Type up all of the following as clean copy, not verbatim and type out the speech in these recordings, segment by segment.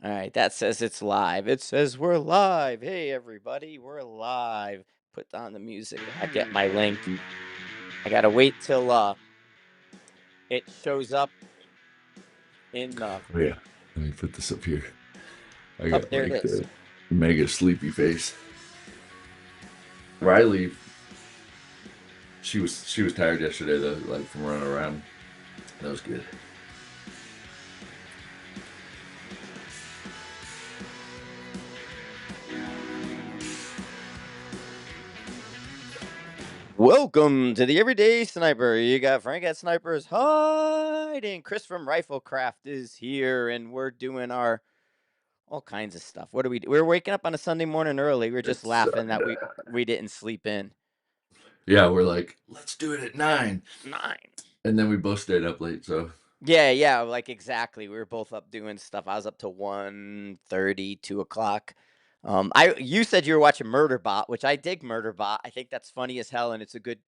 All right, that says it's live. It says we're live. Hey, everybody, we're live. Put on the music. I get my link. I gotta wait till it shows up in Oh yeah, let me put this up here. I up got there. It like is. the mega sleepy face. Riley, she was tired yesterday though, like from running around. That was good. Welcome to the Everyday Sniper. You got Frank at Snipers hiding. Chris from RifleKraft is here, and we're doing our all kinds of stuff. What do we do? We're waking up on a Sunday morning early. We're just It's laughing that we didn't sleep in. yeah, we're like, let's do it at 9, 9. and then we both stayed up late. So Yeah, like exactly. We were both up doing stuff. I was up to 1:30, 2 o'clock. You said you were watching Murderbot, which I dig Murderbot. I think that's funny as hell, and it's a good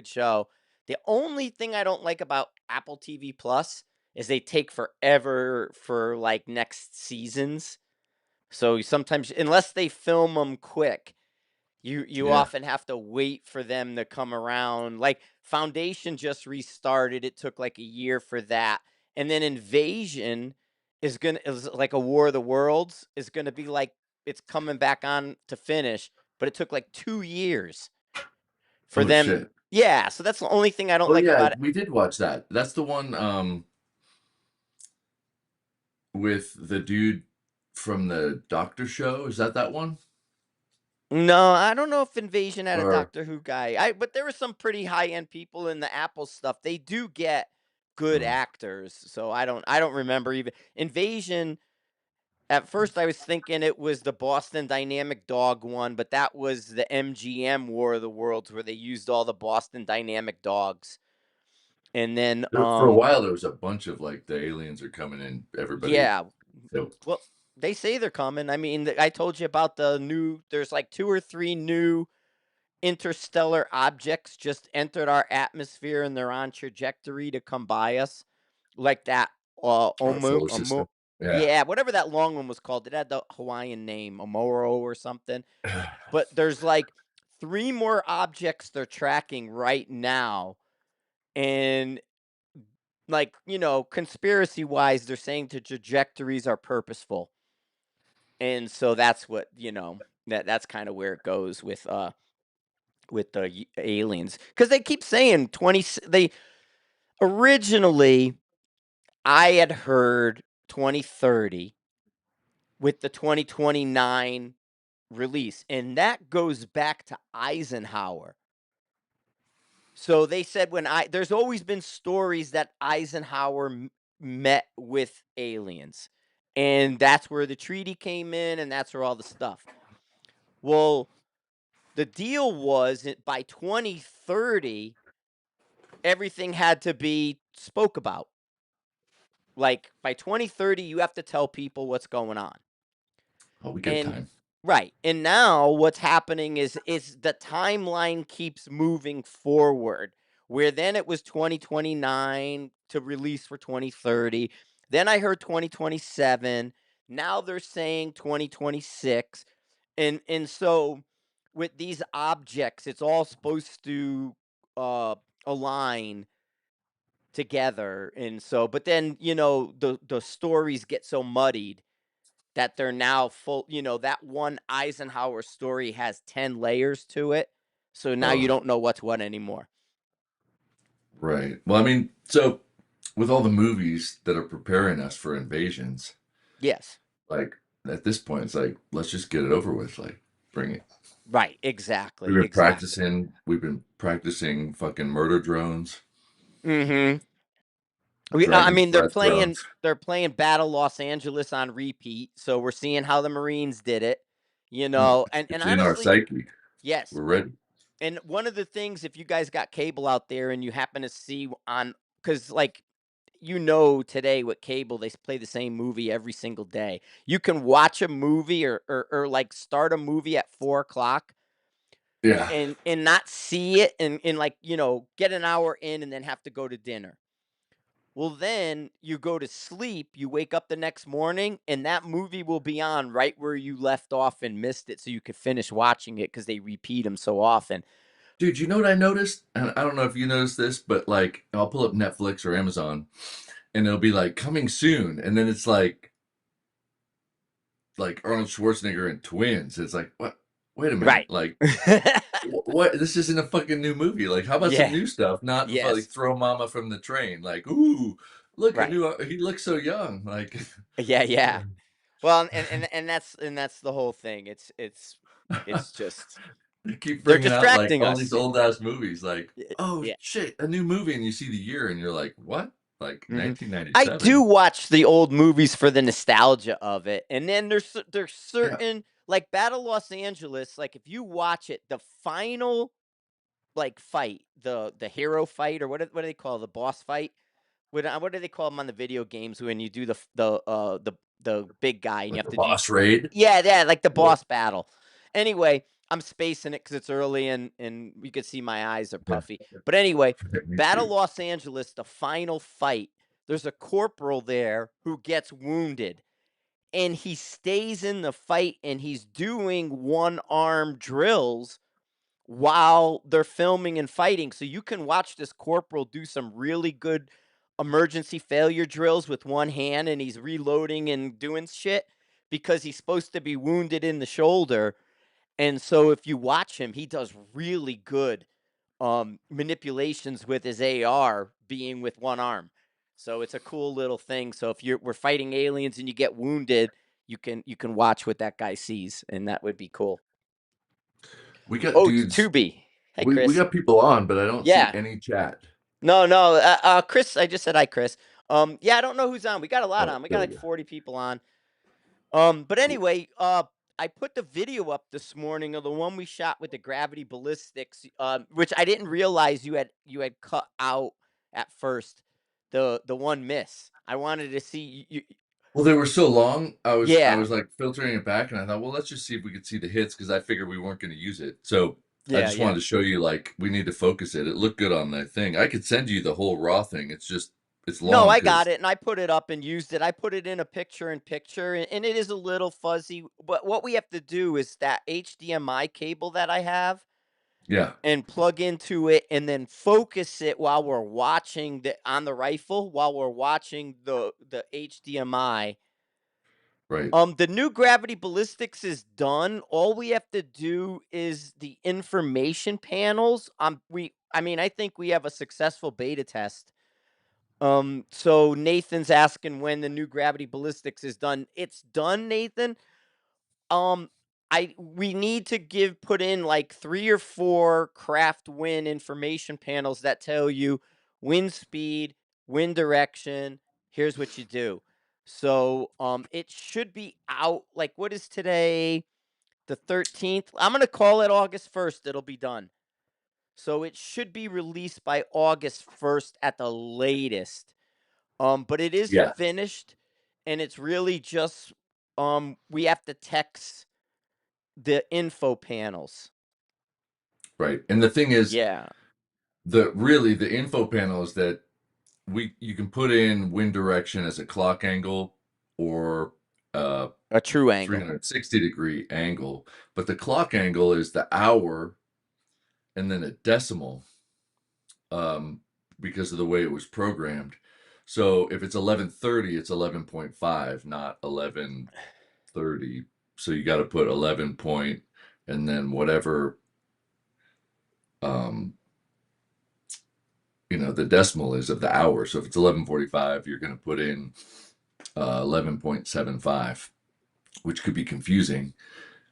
show. The only thing I don't like about Apple TV Plus is they take forever for like next seasons. So sometimes, unless they film them quick, you yeah, often have to wait for them to come around. Like Foundation just restarted. It took like a year for that. And then Invasion is like a War of the Worlds is gonna be like it's coming back on to finish, but it took like 2 years for holy them. shit. Yeah, so that's the only thing I don't Oh like yeah, about it. we did watch that. That's the one with the dude from the Doctor Show. Is that one? No, I don't know if Invasion had a Or Doctor Who guy. But there were some pretty high end people in the Apple stuff. They do get good oh, actors, so I don't remember even Invasion. At first, I was thinking it was the Boston Dynamic Dog one, but that was the MGM War of the Worlds where they used all the Boston Dynamic dogs. And then, for a while there was a bunch of like the aliens are coming in. Everybody. yeah, So well, they say they're coming. I mean, I told you about there's like two or three new interstellar objects just entered our atmosphere and they're on trajectory to come by us, like that. our solar system. Yeah. Yeah, whatever that long one was called. It had the Hawaiian name, Omoro or something. But there's like three more objects they're tracking right now. And like, conspiracy wise, they're saying the trajectories are purposeful. And so that's what, that's kind of where it goes with the aliens. Cuz they keep saying 20 they originally I had heard 2030 with the 2029 release, and that goes back to Eisenhower. So they said there's always been stories that Eisenhower met with aliens. And that's where the treaty came in and that's where all the stuff. Well, the deal was that by 2030 everything had to be spoke about. Like by 2030 you have to tell people what's going on. Oh, we got And time. right. And now what's happening is the timeline keeps moving forward. Where then it was 2029 to release for 2030. Then I heard 2027. Now they're saying 2026. And so with these objects, it's all supposed to uh align together. And so but then, the stories get so muddied that they're now full. That one Eisenhower story has 10 layers to it. So now you Oh, don't know what's what anymore. right. Well, I mean, so with all the movies that are preparing us for invasions, Yes. like at this point, it's like let's just get it over with. Like, bring it. Right. We've Exactly. been Exactly. practicing. We've been practicing fucking murder drones, Mhm. I dragon mean they're breath playing drones. they're playing Battle Los Angeles on repeat. So we're seeing how the Marines did it. And It's in our honestly, psyche. yes. We're ready. And one of the things, if you guys got cable out there and you happen to see on, because like, today with cable, they play the same movie every single day. You can watch a movie or like start a movie at 4 o'clock Yeah. and not see it and like, get an hour in and then have to go to dinner. Well, then you go to sleep, you wake up the next morning, and that movie will be on right where you left off and missed it, so you could finish watching it because they repeat them so often. Dude, you know what I noticed? And I don't know if you noticed this, but like I'll pull up Netflix or Amazon and it'll be like coming soon, and then it's like Arnold Schwarzenegger and twins. It's like, what? Wait a minute. Right. Like, what? This isn't a fucking new movie. Like, how about some Yeah. new stuff? Not like Yes. throw mama from the train. Like, ooh, look, a Right. new. He looks so young. Like, Yeah, yeah. Well, and that's the whole thing. It's just they keep they're bringing out like distracting all these us. old ass movies. Like, oh Yeah. shit, a new movie, and you see the year, and you're like, what? Like Mhm. I do 1997. watch the old movies for the nostalgia of it, and then there's Yeah, certain like Battle Los Angeles, like, if you watch it, the final, like, fight, the hero fight, or what do they call it? The boss fight? What do they call them on the video games when you do the big guy and you like have the to do boss raid. Yeah, yeah, like the Yeah. boss battle. Anyway, I'm spacing it because it's early and you can see my eyes are Yeah, puffy. But anyway, me Battle too. Los Angeles, the final fight, there's a corporal there who gets wounded, and he stays in the fight, and he's doing one-arm drills while they're filming and fighting. So you can watch this corporal do some really good emergency failure drills with one hand, and he's reloading and doing shit because he's supposed to be wounded in the shoulder. And so if you watch him, he does really good manipulations with his AR being with one arm. So it's a cool little thing. So if we're fighting aliens and you get wounded, you can watch what that guy sees, and that would be cool. We got Oh, it's dudes. Tubi. Hey, We Chris. got people on, but I don't see Yeah. any chat. No, no, Chris, I just said hi, Chris. Yeah, I don't know who's on. We got a lot Oh, on. We got there we like go. 40 people on. But Cool. anyway, I put the video up this morning of the one we shot with the gravity ballistics, which I didn't realize you had cut out at first. The one miss. I wanted to see you. Well, they were so long. I Yeah, was like filtering it back, and I thought, well, let's just see if we could see the hits because I figured we weren't going to use it. So I yeah, just wanted yeah. to show you like we need to focus it. It looked good on the thing. I could send you the whole raw thing. It's just it's No, long I got because it, and I put it up and used it. I put it in a picture-in-picture, and it is a little fuzzy. But what we have to do is that HDMI cable that I have yeah, and plug into it and then focus it while we're watching on the rifle while we're watching the HDMI. right. The new gravity ballistics is done. All we have to do is the information panels. I mean, I think we have a successful beta test. So Nathan's asking when the new gravity ballistics is done. It's done, Nathan. Um, I we need to put in like 3 or 4 craft wind information panels that tell you wind speed, wind direction, here's what you do. So, it should be out, like, what is today? The 13th? I'm gonna call it August 1st, it'll be done. So it should be released by August 1st at the latest. But it is Yeah, finished, and it's really just, we have to text the info panels. right. And the thing is, Yeah, the info panel is that we you can put in wind direction as a clock angle or uh a true angle. 360-degree angle, but the clock angle is the hour and then a decimal um, because of the way it was programmed. So if it's 11:30, it's 11.5, not 11:30. So you got to put 11 point and then whatever um, the decimal is of the hour. So if it's 11:45, you're going to put in 11.75, which could be confusing.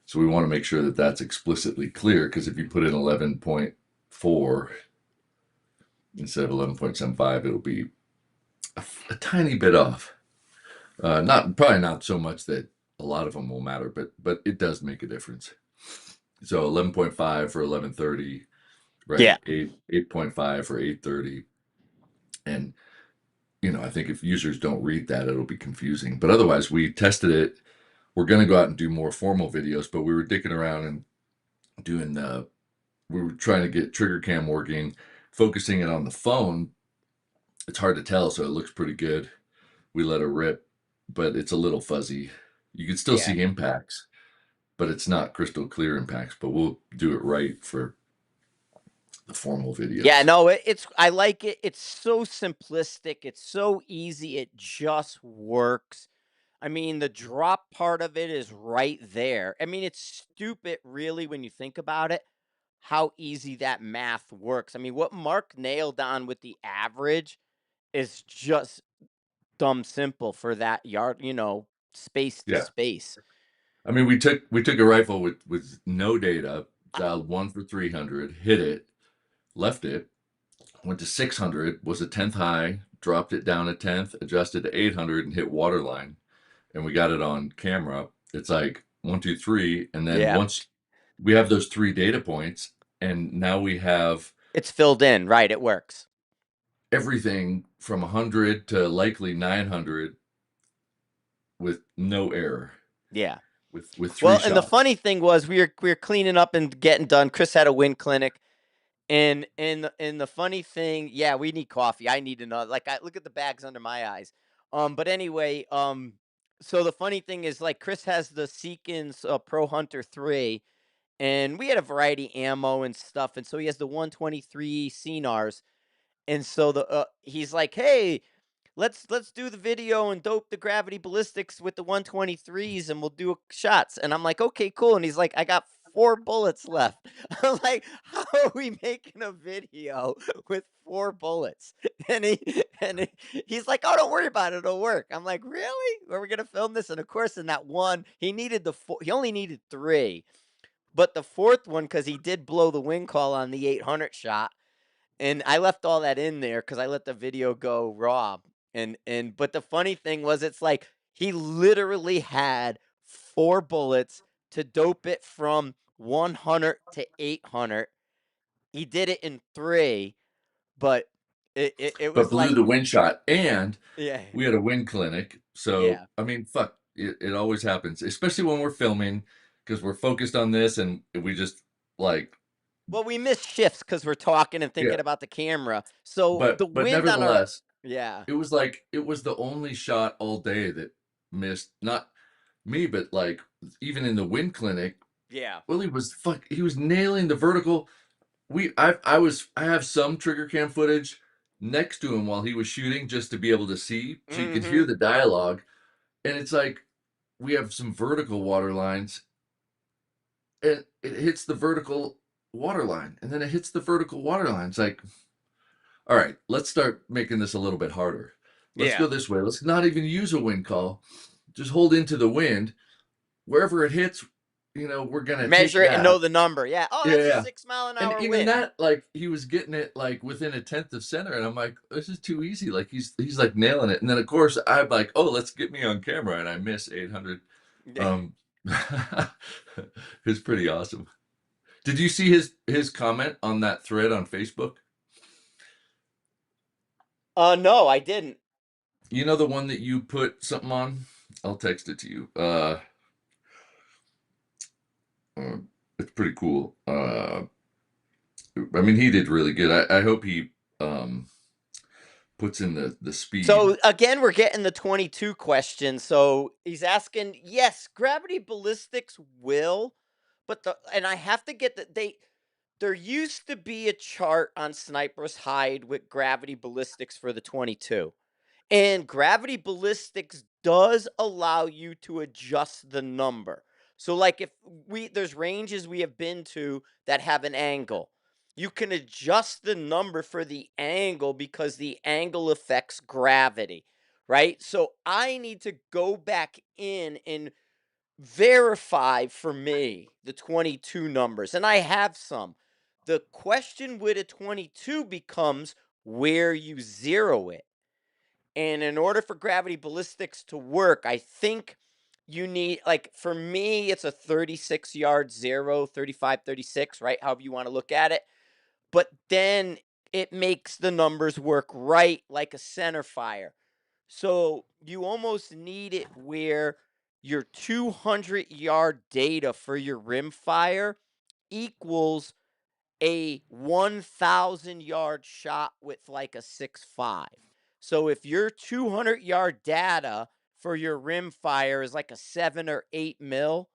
So we want to make sure that that's explicitly clear because if you put in 11.4 instead of 11.75, it'll be a tiny bit off. Not probably not so much that a lot of them will matter, but it does make a difference. So 11.5 for 11:30, right? Yeah. 8.5 for 8:30, and I think if users don't read that, it'll be confusing. But otherwise, we tested it. We're going to go out and do more formal videos, but we were dicking around and doing we were trying to get trigger cam working, focusing it on the phone, it's hard to tell, so it looks pretty good. We let her rip, but it's a little fuzzy. You can still Yeah. see impacts, but it's not crystal clear impacts. But we'll do it right for the formal Yeah, videos. no, it's I like it. It's so simplistic. It's so easy. It just works. I mean, the drop part of it is right there. I mean, it's stupid, really, when you think about it, how easy that math works. I mean, what Mark nailed on with the average is just dumb simple for that yard, space to Yeah. space. I mean, we took a rifle with no data, dialed 1 for 300, hit it, left it, went to 600, was a tenth high, dropped it down a tenth, adjusted to 800, and hit waterline, and we got it on camera. It's like 1, 2, 3, and then Yeah. once we have those 3 data points, and now we have It's filled in, right? It works. everything from 100 to likely 900 with no error, Yeah. with three Well, and the shots. funny thing was we were cleaning up and getting done. Chris had a wind clinic. And the funny thing, yeah, we need coffee. I need another. Like, I look at the bags under my eyes. But anyway, so the funny thing is, like, Chris has the Seekins Pro Hunter 3, and we had a variety ammo and stuff, and so he has the 123 Cnars, and so he's like, "Hey, let's do the video and dope the gravity ballistics with the 123s, and we'll do shots." And I'm like, "Okay, cool." And he's like, "I got 4 bullets left." I'm like, "How are we making a video with 4 bullets?" He's like, "Oh, don't worry about it. It'll work." I'm like, "Really? Are we gonna film this?" And of course, in that one, he needed he only needed 3, but the fourth one, because he did blow the wing call on the 800 shot, and I left all that in there because I let the video go raw. But the funny thing was, it's like he literally had 4 bullets to dope it from 100 to 800. He did it in 3, but it But was blew like, the wind shot, and yeah, we had a wind clinic. So yeah. I mean, fuck, it always happens, especially when we're filming because we're focused on this and we just like, Well, we miss shifts because we're talking and yeah. thinking about the camera. So the But wind on our, nevertheless, yeah, it was the only shot all day that missed. Not me, but like even in the wind clinic, yeah, Willie was he was nailing the vertical. I have some trigger cam footage next to him while he was shooting just to be able to see so you could hear mm-hmm, the dialogue. And it's like we have some vertical water lines and it hits the vertical water line and then it hits the vertical water line. It's like, all right, let's start making this a little bit harder. Let's yeah. go this way. Let's not even use a wind call. Just hold into the wind. Wherever it hits, we're gonna take Measure it and know that. the number. Yeah. Oh, Yeah, that's a yeah. 6 mile an And hour even wind. that, like he was getting it like within a tenth of center, and I'm like, this is too easy. Like he's like nailing it. And then of course I'm like, oh, let's get me on camera, and I miss 800. Yeah. Um, it's pretty awesome. Did you see his comment on that thread on Facebook? No, I didn't. You know the one that you put something on? I'll text it to you. Uh it's pretty cool. I mean, he did really good. I hope he um puts in the speed. So again, we're getting the 22 question. So he's asking, yes, gravity ballistics will, but and I have to get that there used to be a chart on Sniper's Hide with gravity ballistics for the 22. And gravity ballistics does allow you to adjust the number. So like if there's ranges we have been to that have an angle. You can adjust the number for the angle because the angle affects gravity, right? So I need to go back in and verify for me the 22 numbers, and I have some. The question with a 22 becomes where you zero it. And in order for gravity ballistics to work, I think you need, like, for me, it's a 36 yard zero, 35, 36, right? However you want to look at it. But then it makes the numbers work right like a center fire. So you almost need it where your 200-yard data for your rimfire equals a 1,000-yard shot with like a 6.5. So if your 200-yard data for your rimfire is like a 7 or 8 mil,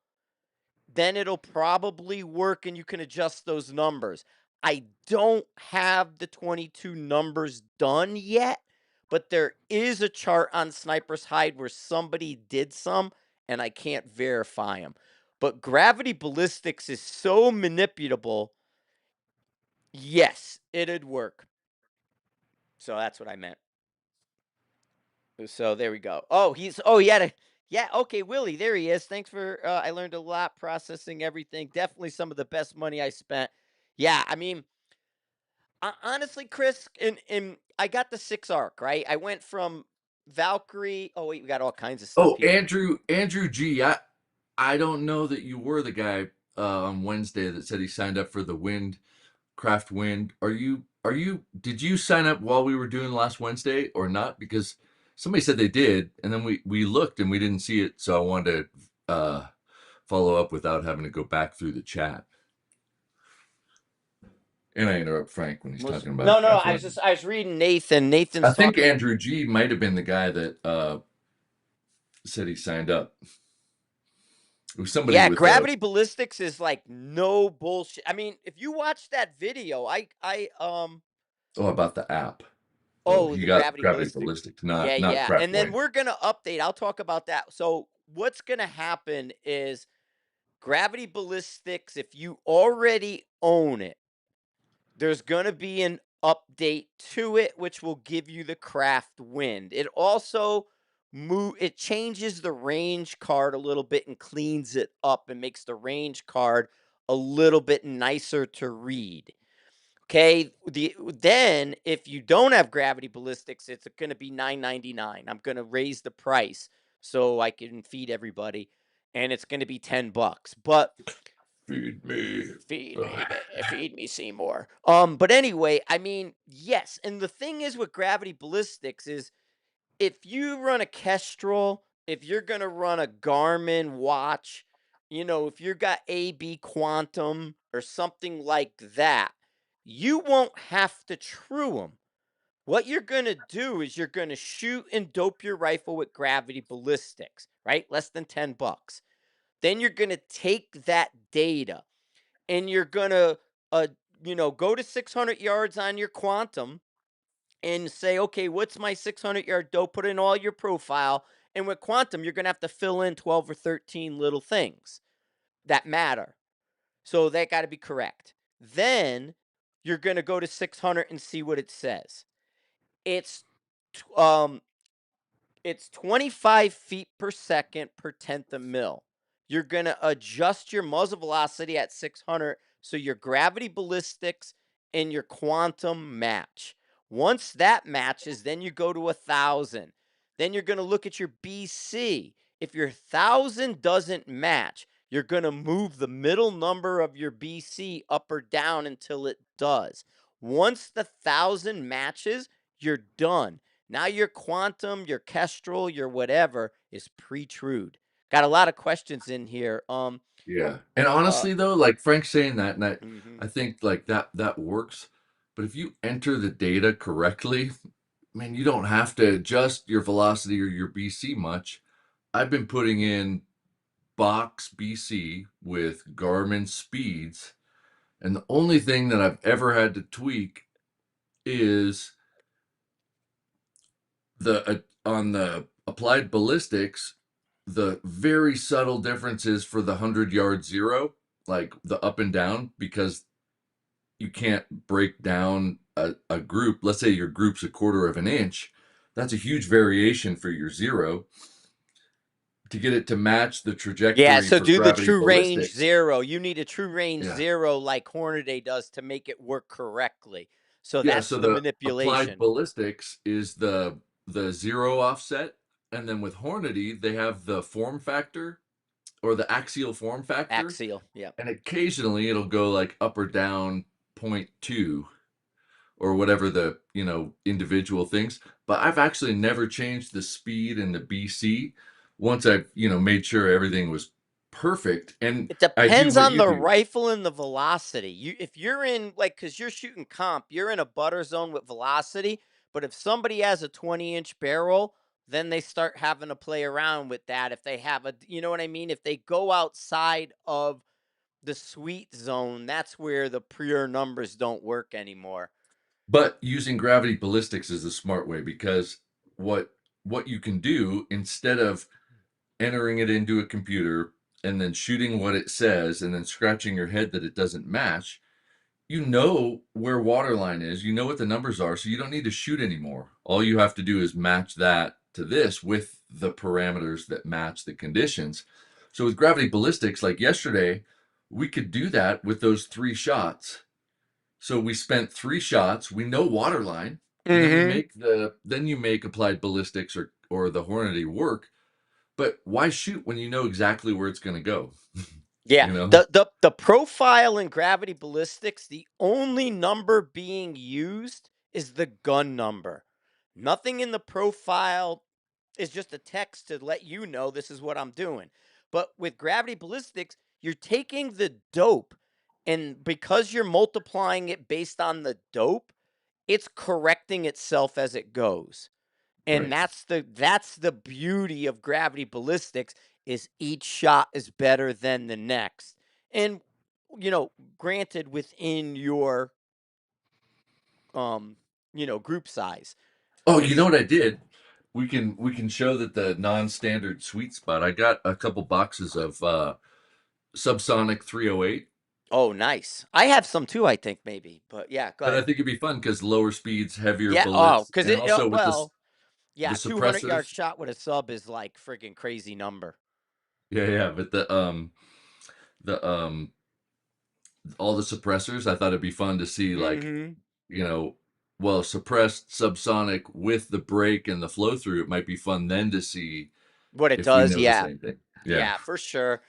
then it'll probably work and you can adjust those numbers. I don't have the 22 numbers done yet, but there is a chart on Sniper's Hide where somebody did some and I can't verify them. But gravity ballistics is so manipulable. Yes, it'd work. So that's what I meant. So there we go. He had a, yeah, okay, Willie, there he is. Thanks for I learned a lot processing everything. Definitely some of the best money I spent. Yeah, I mean, honestly, Chris, and I got the 6 arc, right? I went from Valkyrie. Oh wait, we got all kinds of stuff Oh, here. Andrew G. I don't know that you were the guy on Wednesday that said he signed up for the Wind Craft Wind. Did you sign up while we were doing last Wednesday or not? Because somebody said they did, and then we looked and we didn't see it, so I wanted to follow up without having to go back through the chat. And I interrupt Frank when he's talking No, about no, Craft I was Wind. just I was reading Nathan. I Nathan's think talking. Andrew G might have been the guy that said he signed up. It was somebody Yeah, with a gravity ballistics is like no bullshit. I mean, if you watch that video, about the app. Oh, oh, he the got gravity Gravity ballistic. Ballistics, Yeah, not yeah. Craft And then Wind. we're gonna update. I'll talk about that. So what's gonna happen is gravity ballistics, if you already own it, there's gonna be an update to it, which will give you the craft wind. It also it changes the range card a little bit and cleans it up and makes the range card a little bit nicer to read. Okay, then if you don't have gravity ballistics, it's going to be $9.99. I'm going to raise the price so I can feed everybody, and it's going to be $10. But Feed me. Ugh. feed me, Seymour. But anyway, I mean, yes, and the thing is with gravity ballistics is if you run a Kestrel, if you're gonna run a Garmin watch, if you got AB Quantum or something like that, you won't have to true them. What you're gonna do is you're gonna shoot and dope your rifle with gravity ballistics, right? Less than $10. Then you're gonna take that data and you're gonna, uh, go to 600 yards on your Quantum and say, okay, what's my 600-yard doe? Put in all your profile. And with Quantum, you're going to have to fill in 12 or 13 little things that matter. So that got to be correct. Then you're going to go to 600 and see what it says. It's um it's 25 feet per second per tenth a mil. You're going to adjust your muzzle velocity at 600 so your gravity ballistics and your quantum match. Once that matches, then you go to 1,000. Then you're going to look at your BC. If your 1,000 doesn't match, you're going to move the middle number of your BC up or down until it does. Once the 1,000 matches, you're done. Now your quantum, your kestrel, your whatever is pre-trued. Got a lot of questions in here. Yeah. And Uh, honestly though, like Frank's saying that, and mhm. I think like that works. But if you enter the data correctly, man, you don't have to adjust your velocity or your BC much. I've been putting in box BC with Garmin speeds, and the only thing that I've ever had to tweak is the on the applied ballistics, the very subtle differences for the 100-yard zero, like the up and down, because you can't break down a group. Let's say your group's a quarter of an inch. That's a huge variation for your zero. To get it to match the Yeah, trajectory so for do the gravity true range ballistics. zero. You need a true range Yeah. zero like Hornaday does to make it work correctly. So Yeah, that's so the the applied manipulation. ballistics is the zero offset, and then with Hornady they have the form factor or the axial form factor, Axial. Yeah. and occasionally it'll go like up or down point 0.2 or whatever the individual things. But I've actually never changed the speed and the BC once I've made sure everything was perfect. And It I do depends what on you the do. rifle and the velocity. If you're in like, cause you're shooting comp, you're in a butter zone with velocity. But if somebody has a 20-inch barrel, then they start having to play around with that. If they have a, you know what I mean? If they go outside of the sweet zone, that's where the pure numbers don't work anymore. But using gravity ballistics is the smart way because what what you can do instead of entering it into a computer and then shooting what it says and then scratching your head that it doesn't match, you know where waterline is, you know what the numbers are, so you don't need to shoot anymore. All you have to do is match that to this with the parameters that match the conditions. So with gravity ballistics, like yesterday, we could do that with those 3 shots. So we spent 3 shots, we know waterline, and then Mm-hmm. you make applied ballistics or the Hornady work. But why shoot when you know exactly where it's going to go? Yeah, You know? the profile in gravity ballistics, the only number being used is the gun number. Nothing in the profile is just a text to let you know this is what I'm doing. But with gravity ballistics, you're taking the dope, and because you're multiplying it based on the dope, it's correcting itself as it goes. And Right. that's the beauty of gravity ballistics is each shot is better than the next. And granted within your um, group size. Oh, you know Cuz what I did? We can show that the non-standard sweet spot. I got a couple boxes of subsonic 308, oh, nice. I have some too, I think maybe. But yeah, go but I ahead. think it'd be fun because lower speeds, heavier Yeah, oh, bullets, cuz and also with well, the yeah, 200 yard suppressors. shot with a sub is like friggin' crazy number. Yeah, yeah. But the all the suppressors, I thought it'd be fun to see like, Mhm. you know, well, suppressed subsonic with the break and the flow through. It might be fun then to see What it if we does, know the yeah. same thing. Yeah. Yeah, for sure.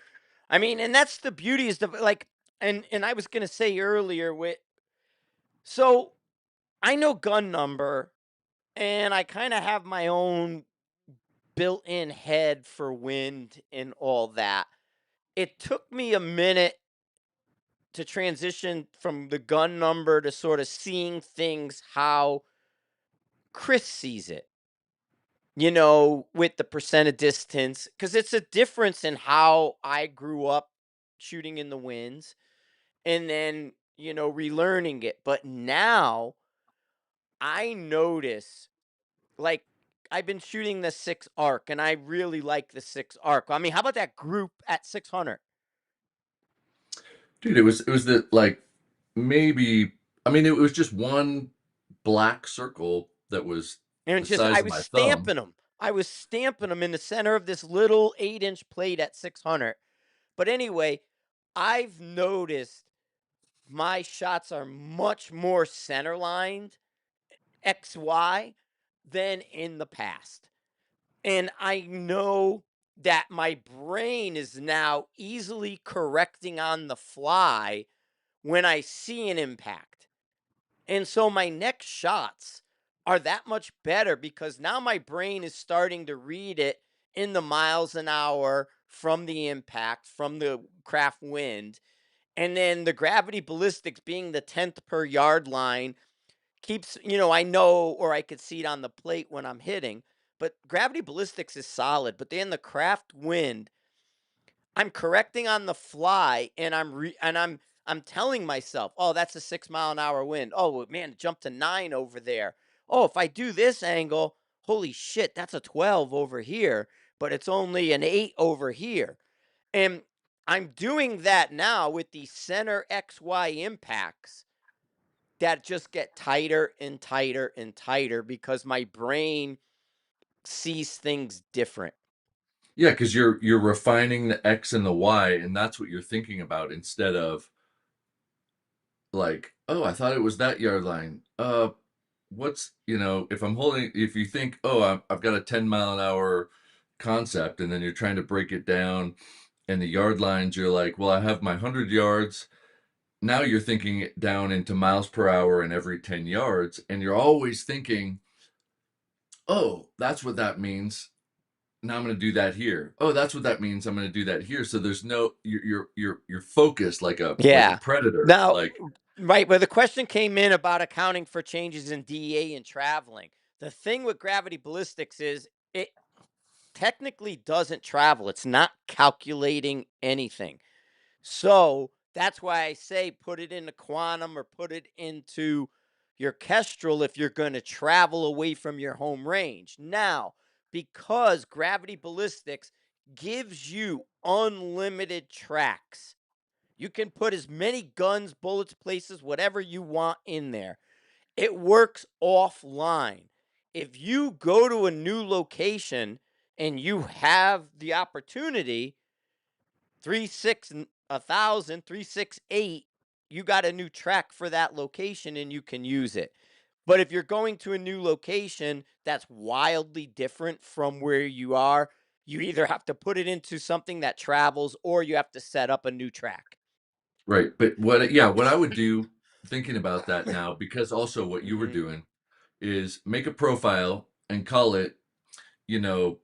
I mean, and that's the beauty is the like and I was going to say earlier with so I know gun number and I kind of have my own built-in head for wind and all that. It took me a minute to transition from the gun number to sort of seeing things how Chris sees it. With the percent of distance cuz it's a difference in how I grew up shooting in the winds and then, relearning it. But now I notice, like, I've been shooting the 6 arc and I really like the 6 arc. I mean, how about that group at 600? Dude, it was the like maybe I mean it was just one black circle that was And the it's just, size I of was my thumb. stamping them. I was stamping them in the center of this little 8-inch plate at 600. But anyway, I've noticed my shots are much more center lined XY than in the past. And I know that my brain is now easily correcting on the fly when I see an impact. And so my next shots are that much better because now my brain is starting to read it in the miles an hour from the impact, from the craft wind. And then the gravity ballistics being the 10th per yard line keeps, I know or I could see it on the plate when I'm hitting. But gravity ballistics is solid. But then the craft wind, I'm correcting on the fly, and I'm telling myself, oh, that's a 6 mile an hour wind. Oh man, it jumped to 9 over there. Oh, if I do this angle, holy shit, that's a 12 over here, but it's only an 8 over here. And I'm doing that now with the center XY impacts that just get tighter and tighter and tighter because my brain sees things different. Yeah, because you're refining the X and the Y, and that's what you're thinking about instead of like, oh, I thought it was that yard line. What's if I'm holding if you think, oh, I've got a 10 mile an hour concept, and then you're trying to break it down, and the yard lines, you're like, well, I have my 100 yards. Now you're thinking it down into miles per hour in every 10 yards, and you're always thinking, oh, that's what that means. now I'm going to do that here. Oh, that's what that means. I'm going to do that here. So there's no you're focused like a Yeah. predator. Now, Like right, but the question came in about accounting for changes in DEA and traveling. The thing with gravity ballistics is it technically doesn't travel. It's not calculating anything. So that's why I say put it into quantum or put it into your Kestrel if you're going to travel away from your home range. Now, because gravity ballistics gives you unlimited tracks, you can put as many guns, bullets, places, whatever you want in there. It works offline. If you go to a new location and you have the opportunity, 3.6 and 1,000, 3.68, you got a new track for that location and you can use it. But if you're going to a new location that's wildly different from where you are, you either have to put it into something that travels or you have to set up a new track. right. But what I would do thinking about that now, because also what you were Mhm. doing is make a profile and call it, you know,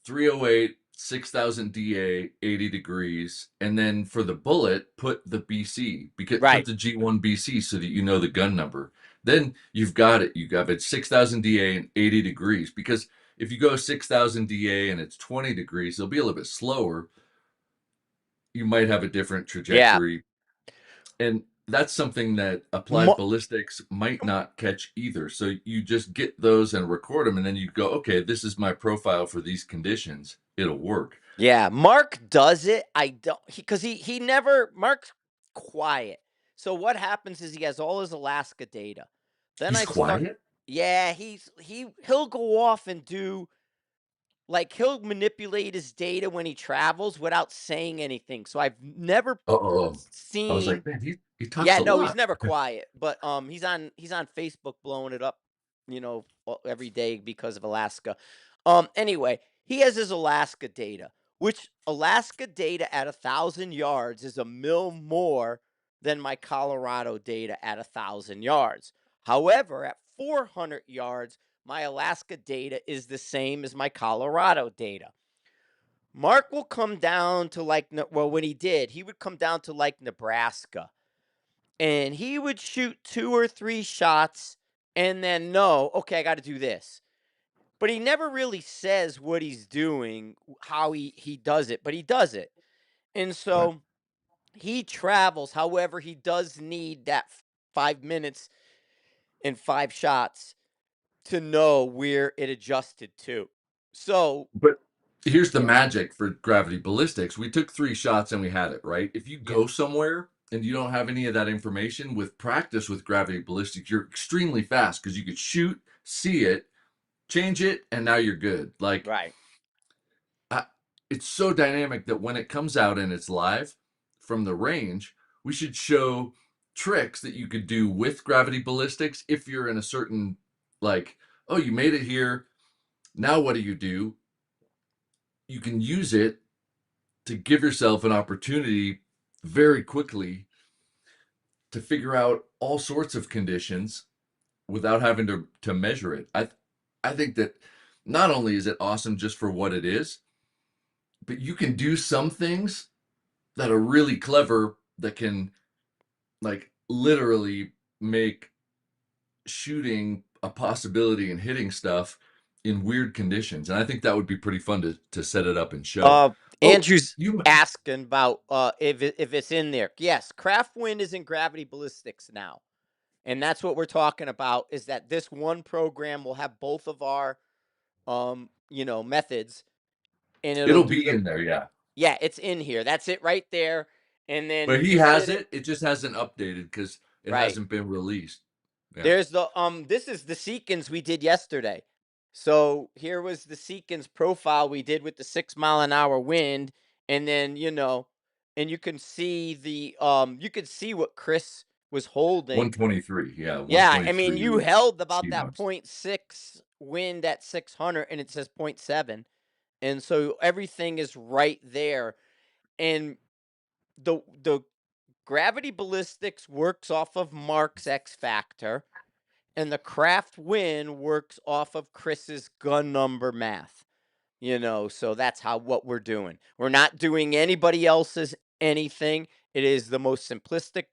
308, 6,000 DA, 80 degrees. And then for the bullet, put the BC, because put Right. the G1 BC so that you know the gun number. Then you've got it. You got it 6,000 DA and 80 degrees. Because if you go 6,000 DA and it's 20 degrees, it'll be a little bit slower. You might have a different Yeah. trajectory. And that's something that applied Mo- ballistics might not catch either. So you just get those and record them, and then you go, okay, this is my profile for these conditions. It'll work. Yeah, Mark does it. I don't because he never Mark's quiet. So what happens is he has all his Alaska data. Then He's I start quiet. yeah, he'll go off and do like he'll manipulate his data when he travels without saying anything. So I've never Oh, I was seen like, man, he talks yeah, a no, he's lot. never quiet, but he's on Facebook blowing it up, every day because of Alaska. Anyway, he has his Alaska data, which Alaska data at 1,000 yards is a mil more than my Colorado data at 1,000 yards. However, at 400 yards, my Alaska data is the same as my Colorado data. Mark will come down to well, when he would come down to like Nebraska and he would shoot 2 or 3 shots and then no, okay, I got to do this. But he never really says what he's doing, how he does it, but he does it. And Right. so he travels. However, he does need that 5 minutes and 5 shots to know where it adjusted to. So, But here's the yeah, magic for gravity ballistics. We took 3 shots and we had it, right? If you yeah, go somewhere and you don't have any of that information, with practice with gravity ballistics, you're extremely fast because you could shoot, see it, change it, and now you're good. Like right. I, it's so dynamic that when it comes out and it's live from the range, we should show tricks that you could do with gravity ballistics if you're in a certain, like, oh, you made it here. Now what do? You can use it to give yourself an opportunity very quickly to figure out all sorts of conditions without having to measure it. I think that not only is it awesome just for what it is, but you can do some things that are really clever that can like literally make shooting a possibility and hitting stuff in weird conditions. And I think that would be pretty fun to set it up and show. Uh, Oh, Andrew's you asking about if it's in there. Yes, Craft Wind is in gravity ballistics now. And that's what we're talking about is that this one program will have both of our methods and it'll it'll do be the in there, yeah. yeah, it's in here. That's it right there. And then But you he just has hit it. it. It just hasn't updated because it Right. hasn't been released. Yeah. There's the this is the Seekins we did yesterday. So here was the Seekins profile we did with the 6 mile an hour wind, and then and you can see you could see what Chris was holding. 123. Yeah. Yeah, I mean, 123 you with held about ski that marks. point .6 wind at 600 and it says point .7. And so everything is right there. And the gravity ballistics works off of Mark's X factor and the craft win works off of Chris's gun number math. So that's what we're doing. We're not doing anybody else's anything. It is the most simplistic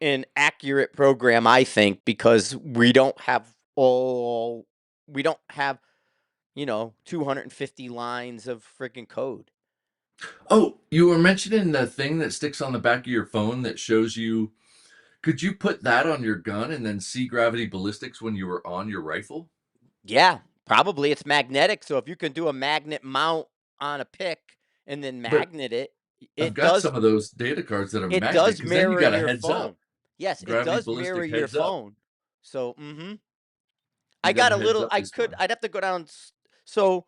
and accurate program, I think, because we don't have 250 lines of freaking code. Oh, you were mentioning the thing that sticks on the back of your phone that shows you. Could you put that on your gun and then see gravity ballistics when you were on your rifle? Yeah, probably it's magnetic. So if you can do a magnet mount on a pick and then But magnet it, I've it got does some of those data cards that are it magnet does because then you mirror got a your heads up. phone. Yes, it Gravity does mirror ballistic your heads up. phone. So, I You got got a a heads little. up display. I'd have to go down. So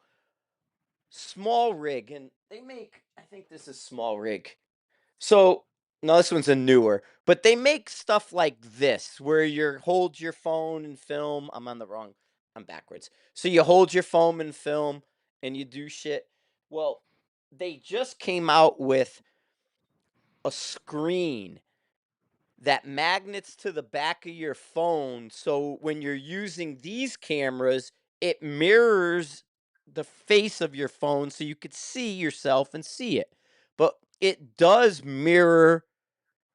small rig, and they make. I think this is small rig. So no, this one's a newer, but they make stuff like this where you hold your phone and film. I'm backwards. So you hold your phone and film, and you do shit. Well, they just came out with a screen that magnets to the back of your phone. So when you're using these cameras, it mirrors the face of your phone so you could see yourself and see it. But it does mirror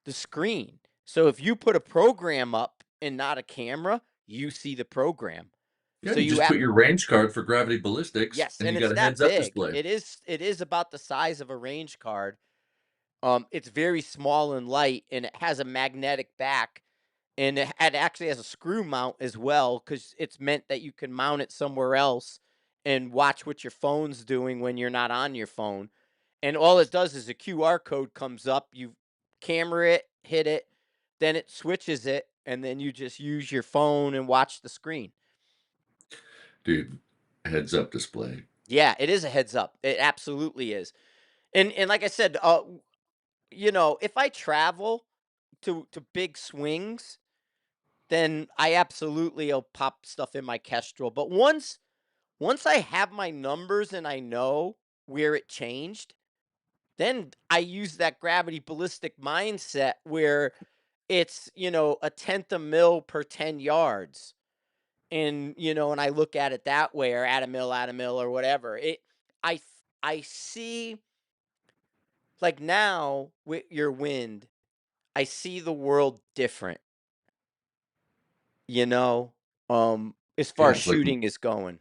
the screen. So if you put a program up and not a camera, you see the program. Yeah, So you you just have put your range card for gravity ballistics yes, and and you it's got a that heads up big. display. It is about the size of a range card. It's very small and light, and it has a magnetic back, and it actually has a screw mount as well because it's meant that you can mount it somewhere else and watch what your phone's doing when you're not on your phone. And all it does is a QR code comes up, you camera it, hit it, then it switches it, and then you just use your phone and watch the screen. Dude, heads up display. Yeah, it is a heads up. It absolutely is. And like I said, if I travel to big swings, then I absolutely will pop stuff in my Kestrel. But once I have my numbers and I know where it changed, then I use that gravity ballistic mindset where it's, a tenth a mil per 10 yards. And I look at it that way, or add a mil, or whatever. I see, like, now with your wind, I see the world different, you know, as far Yeah, as shooting is going.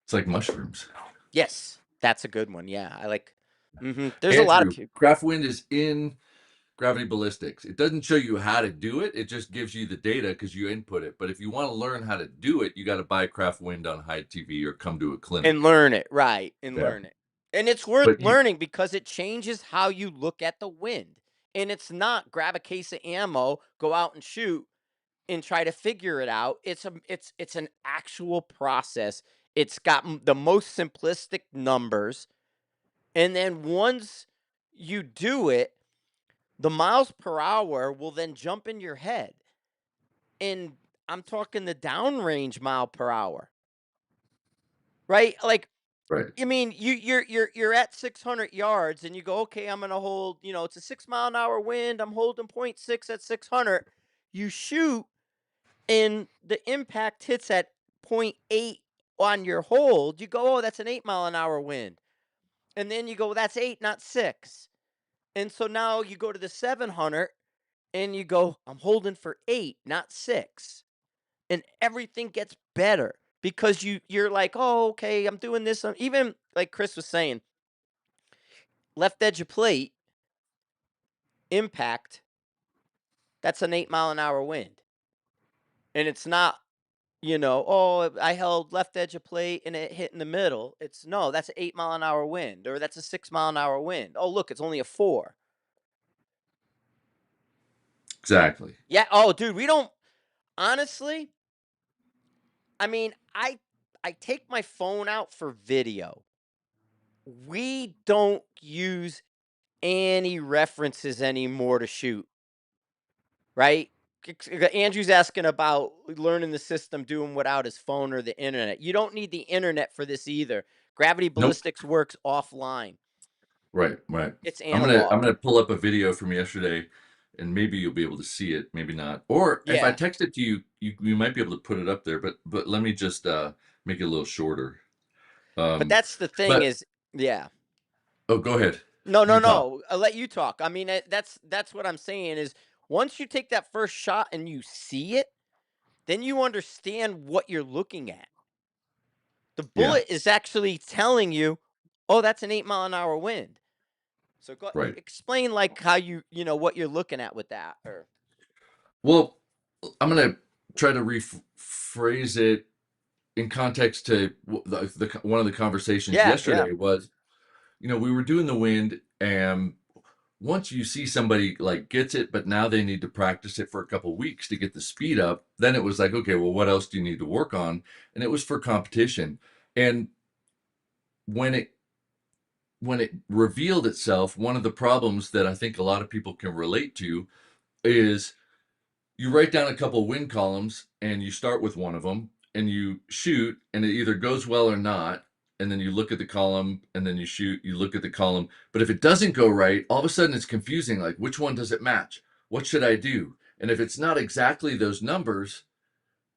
it's like mushrooms. Yes, that's a good one. Yeah, I like. There's a lot of Andrew, people. craft wind is in gravity ballistics. It doesn't show you how to do it. It just gives you the data because you input it. But if you want to learn how to do it, you got to buy craft wind on High TV or come to a And clinic. learn it, right, and Yeah. learn it. And it's worth But you learning because it changes how you look at the wind. And it's not grab a case of ammo, go out and shoot and try to figure it out. It's an actual process. It's got the most simplistic numbers. And then once you do it, the miles per hour will then jump in your head. And I'm talking the downrange mile per hour, right? Like, right. I mean, you're at 600 yards and you go, okay, I'm gonna hold. It's a 6 mile an hour wind. I'm holding point 0.6 at 600. You shoot, and the impact hits at point 0.8 on your hold. You go, oh, that's an 8 mile an hour wind, and then you go, that's 8, not 6. And so now you go to the 700, and you go, I'm holding for 8, not 6, and everything gets better because you're like, oh, okay, I'm doing this. Even like Chris was saying, left edge of plate impact, that's an 8 mile an hour wind. And it's not, oh, I held left edge of plate and it hit in the middle. It's no, that's an 8 mile an hour wind, or that's a 6 mile an hour wind. Oh, look, it's only a 4. Exactly. Yeah. Oh, dude, we don't, honestly, I mean, I take my phone out for video. We don't use any references anymore to shoot, right? Andrew's asking about learning the system, doing without his phone or the internet. You don't need the internet for this either. Gravity Nope. ballistics works offline. Right, right. It's I'm gonna analog. I'm gonna pull up a video from yesterday, and maybe you'll be able to see it, maybe not. Or if I Yeah. text it to you, you might be able to put it up there. But let me just make it a little shorter. But Um, that's the thing but is, yeah. oh, go ahead. No, no, You talk. no. I'll let you talk. I mean, that's what I'm saying is once you take that first shot and you see it, then you understand what you're looking at. The Yeah, bullet is actually telling you, "Oh, that's an 8 mile an hour wind." So go right. explain like how you know what you're looking at with that or Well, I'm gonna try to rephrase it in context to one of the conversations yeah, yeah. yesterday was, we were doing the wind, and once you see somebody like gets it, but now they need to practice it for a couple weeks to get the speed up, then it was like, okay, well, what else do you need to work on? And it was for competition. And when it when it revealed itself, one of the problems that I think a lot of people can relate to is you write down a couple win columns and you start with one of them and you shoot and it either goes well or not, and then you look at the column and then you shoot, you look at the column, but if it doesn't go right, all of a sudden it's confusing, like which one does it match, what should I do? And if it's not exactly those numbers,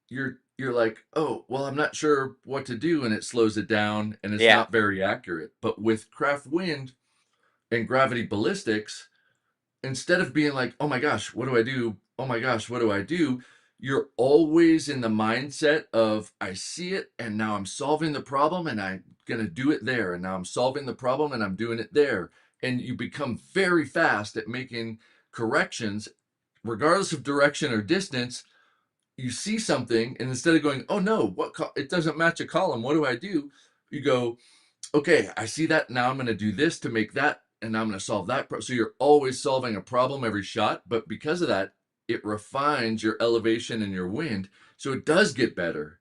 you're like, oh well, I'm not sure what to do, and it slows it down and it's Yeah. not very accurate. But with craft wind and gravity ballistics, instead of being like, oh my gosh, what do I do? Oh my gosh, what do I do? You're always in the mindset of, I see it and now I'm solving the problem and I'm going to do it there. And now I'm solving the problem and I'm doing it there. And you become very fast at making corrections, regardless of direction or distance. You see something, and instead of going, oh no, it doesn't match a column, what do I do? You go, okay, I see that. Now I'm going to do this to make that, and now I'm going to solve that. So you're always solving a problem every shot. But because of that, it refines your elevation and your wind. So it does get better.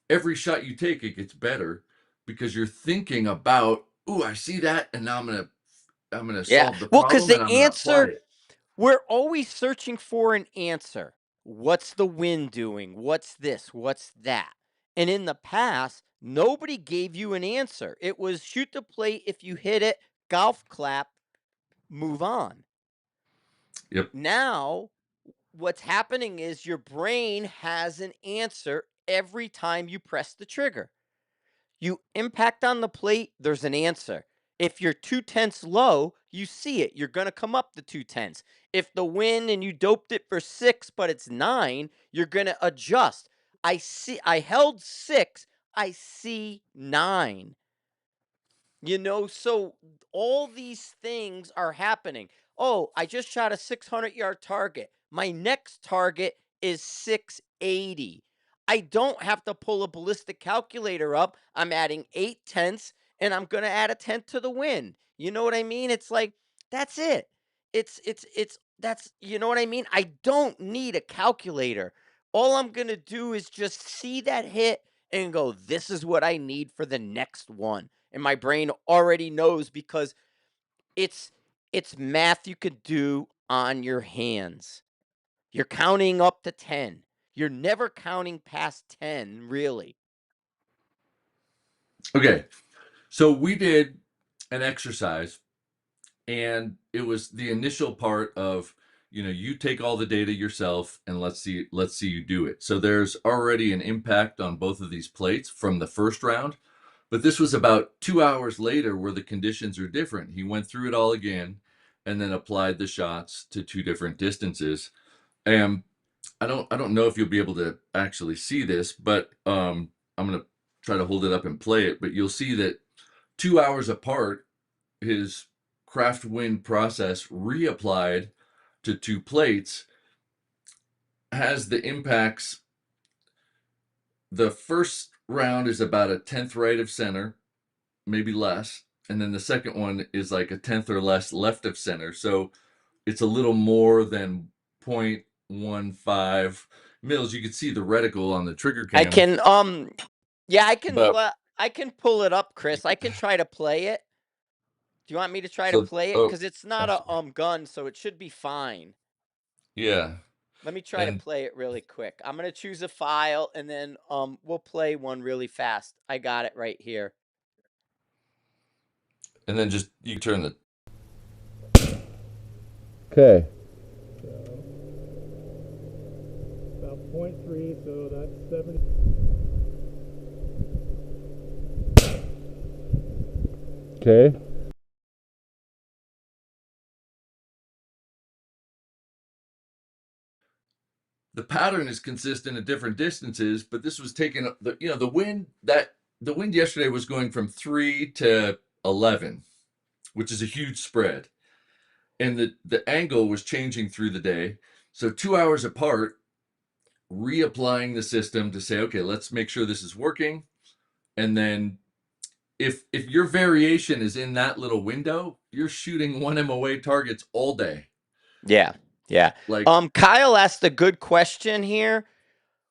Every shot you take, it gets better because you're thinking about, ooh, I see that. And now I'm gonna Yeah. solve the Well, cuz problem and the I'm gonna apply answer it. we're always searching for an answer. What's the wind doing? What's this? What's that? And in the past, nobody gave you an answer. It was shoot the plate if you hit it, golf clap, move on. Yep. Now, what's happening is your brain has an answer every time you press the trigger. You impact on the plate, there's an answer. If you're 2/10 low, you see it. You're going to come up the 2/10. If the wind and you doped it for 6 but it's 9, you're going to adjust. I held 6, I see 9. So all these things are happening. Oh, I just shot a 600-yard target. My next target is 680. I don't have to pull a ballistic calculator up. I'm adding 8 tenths and I'm going to add a tenth to the win. You know what I mean? It's like, that's it. You know what I mean? I don't need a calculator. All I'm going to do is just see that hit and go, this is what I need for the next one, and my brain already knows because it's it's math you could do on your hands. You're counting up to 10. You're never counting past 10, really. Okay. So we did an exercise, and it was the initial part of, you take all the data yourself and let's see you do it. So there's already an impact on both of these plates from the first round, but this was about 2 hours later where the conditions are different. He went through it all again and then applied the shots to two different distances. And I don't know if you'll be able to actually see this, but I'm gonna try to hold it up and play it, but you'll see that 2 hours apart, his craft wind process reapplied to two plates has the impacts. The first round is about a tenth right of center, maybe less, and then the second one is like a tenth or less left of center. So it's a little more than 0.15 mils. You can see the reticle on the trigger I cam, can yeah, but I can pull it up, Chris. I can try to play it. Do you want me to try to so play it oh, cuz it's not I'm a sorry. gun, so it should be fine. Yeah, Let me try to and play it really quick. I'm going to choose a file and then we'll play one really fast. I got it right here. then just you turn the Okay. About point 0.3, so that's 70. Okay. The pattern is consistent at different distances, but this was taking the wind yesterday was going from 3 to 11, which is a huge spread. And the angle was changing through the day. So 2 hours apart, reapplying the system to say, okay, let's make sure this is working. And then if your variation is in that little window, you're shooting 1 MOA targets all day. Yeah. Yeah. Like, Kyle asked a good question here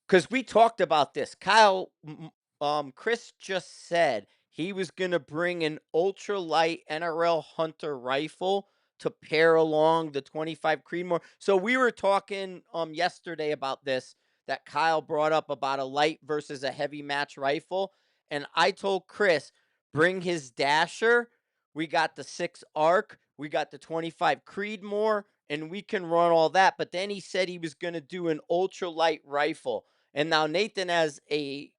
because we talked about this. Chris just said he was going to bring an ultralight NRL Hunter rifle to pair along the 25 Creedmoor. So we were talking yesterday about this, that Kyle brought up about a light versus a heavy match rifle, and I told Chris bring his dasher. We got the 6 arc, we got the 25 Creedmoor, and we can run all that. But then he said he was going to do an ultralight rifle. And now Nathan has a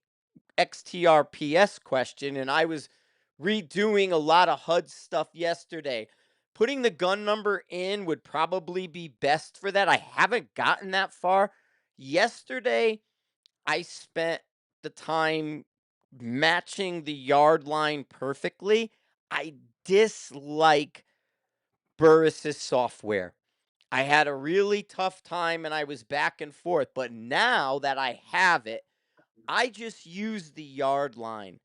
XTRPS question, and I was redoing a lot of HUD stuff yesterday. Putting the gun number in would probably be best for that. I haven't gotten that far. Yesterday, I spent the time matching the yard line perfectly. I dislike Burris's software. I had a really tough time and I was back and forth, but now that I have it, I just use the yard line,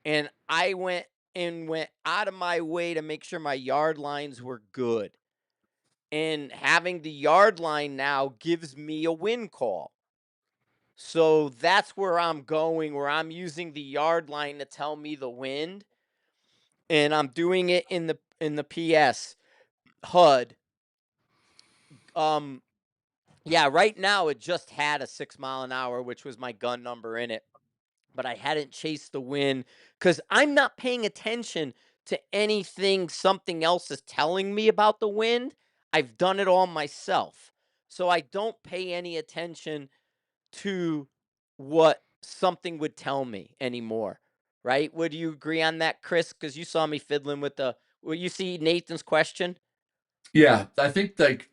and I went out of my way to make sure my yard lines were good. And having the yard line now gives me a win call. So that's where I'm going, where I'm using the yard line to tell me the wind, and I'm doing it in the PS HUD. Yeah, right now it just had a 6 mile an hour, which was my gun number in it. But I hadn't chased the wind because I'm not paying attention to anything something else is telling me about the wind. I've done it all myself. So I don't pay any attention to what something would tell me anymore. Right? Would you agree on that, Chris? Because you saw me fiddling with the. Will you see Nathan's question? yeah, I think like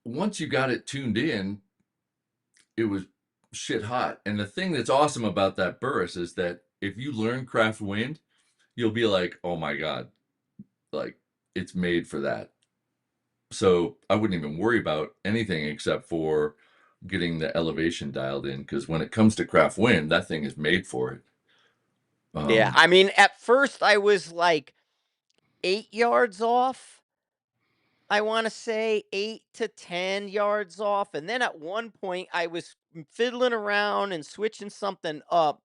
once you got it tuned in, it was shit hot. And the thing that's awesome about that Burris is that if you learn craft wind, you'll be like, oh my God, like it's made for that. So I wouldn't even worry about anything except for getting the elevation dialed in, because when it comes to craft wind, that thing is made for it. Yeah. I mean, at first I was like 8 yards off. I want to say 8 to 10 yards off. And then at one point, I was fiddling around and switching something up,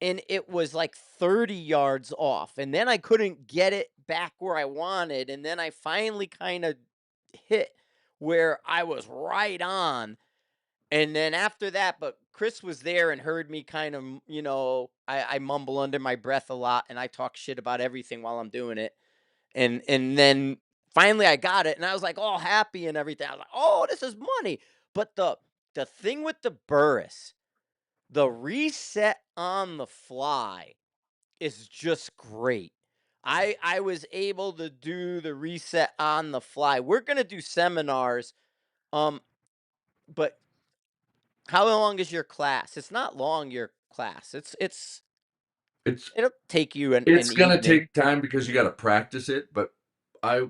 and it was like 30 yards off. And then I couldn't get it back where I wanted. And then I finally kind of hit where I was right on. And then after that, but Chris was there and heard me kind of, I mumble under my breath a lot and I talk shit about everything while I'm doing it. And then finally I got it and I was like all happy and everything. I was like, "Oh, this is money." But the thing with the Burris, the reset on the fly is just great. I was able to do the reset on the fly. We're going to do seminars, um but how long is your class? It's not long, your class. It's It'll take you an It's gonna evening. take time because you got to practice it, but I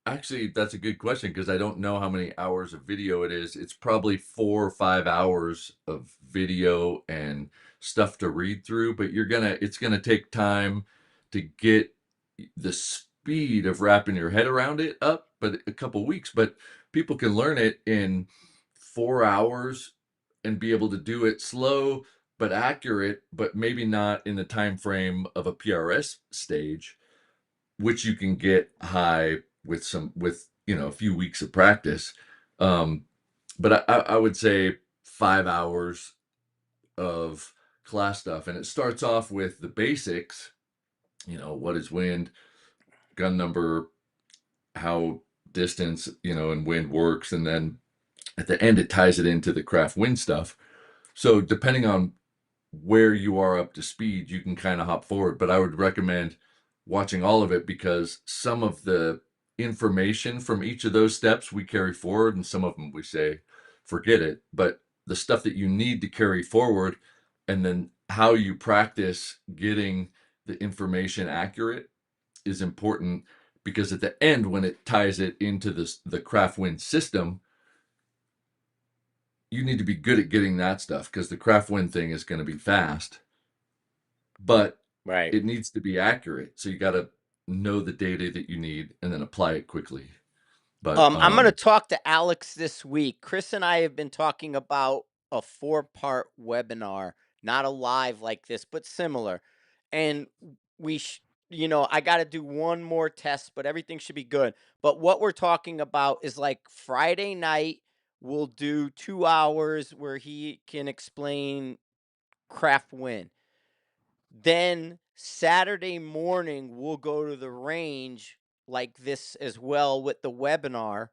actually that's a good question because I don't know how many hours of video it is. It's probably 4 or 5 hours of video and stuff to read through, but it's gonna take time to get the speed of wrapping your head around it up, but a couple weeks. But people can learn it in 4 hours and be able to do it slow but accurate, but maybe not in the time frame of a PRS stage, which you can get high with a few weeks of practice. Um, but I would say 5 hours of class stuff, and it starts off with the basics. What is wind, gun number, how distance, and wind works, and then at the end it ties it into the craft wind stuff. So depending on where you are up to speed, you can kind of hop forward. But I would recommend watching all of it because some of the information from each of those steps we carry forward, and some of them we say, forget it. But the stuff that you need to carry forward, and then how you practice getting the information accurate is important because at the end, when it ties it into the craft win system, you need to be good at getting that stuff because the craft win thing is going to be fast, but Right. it needs to be accurate. So you got to know the data that you need and then apply it quickly. But I'm going to talk to Alex this week. Chris and I have been talking about a 4-part webinar, not a live like this, but similar. And we, I got to do one more test, but everything should be good. But what we're talking about is like Friday night, we'll do 2 hours where he can explain craft win. Then Saturday morning, we'll go to the range like this as well with the webinar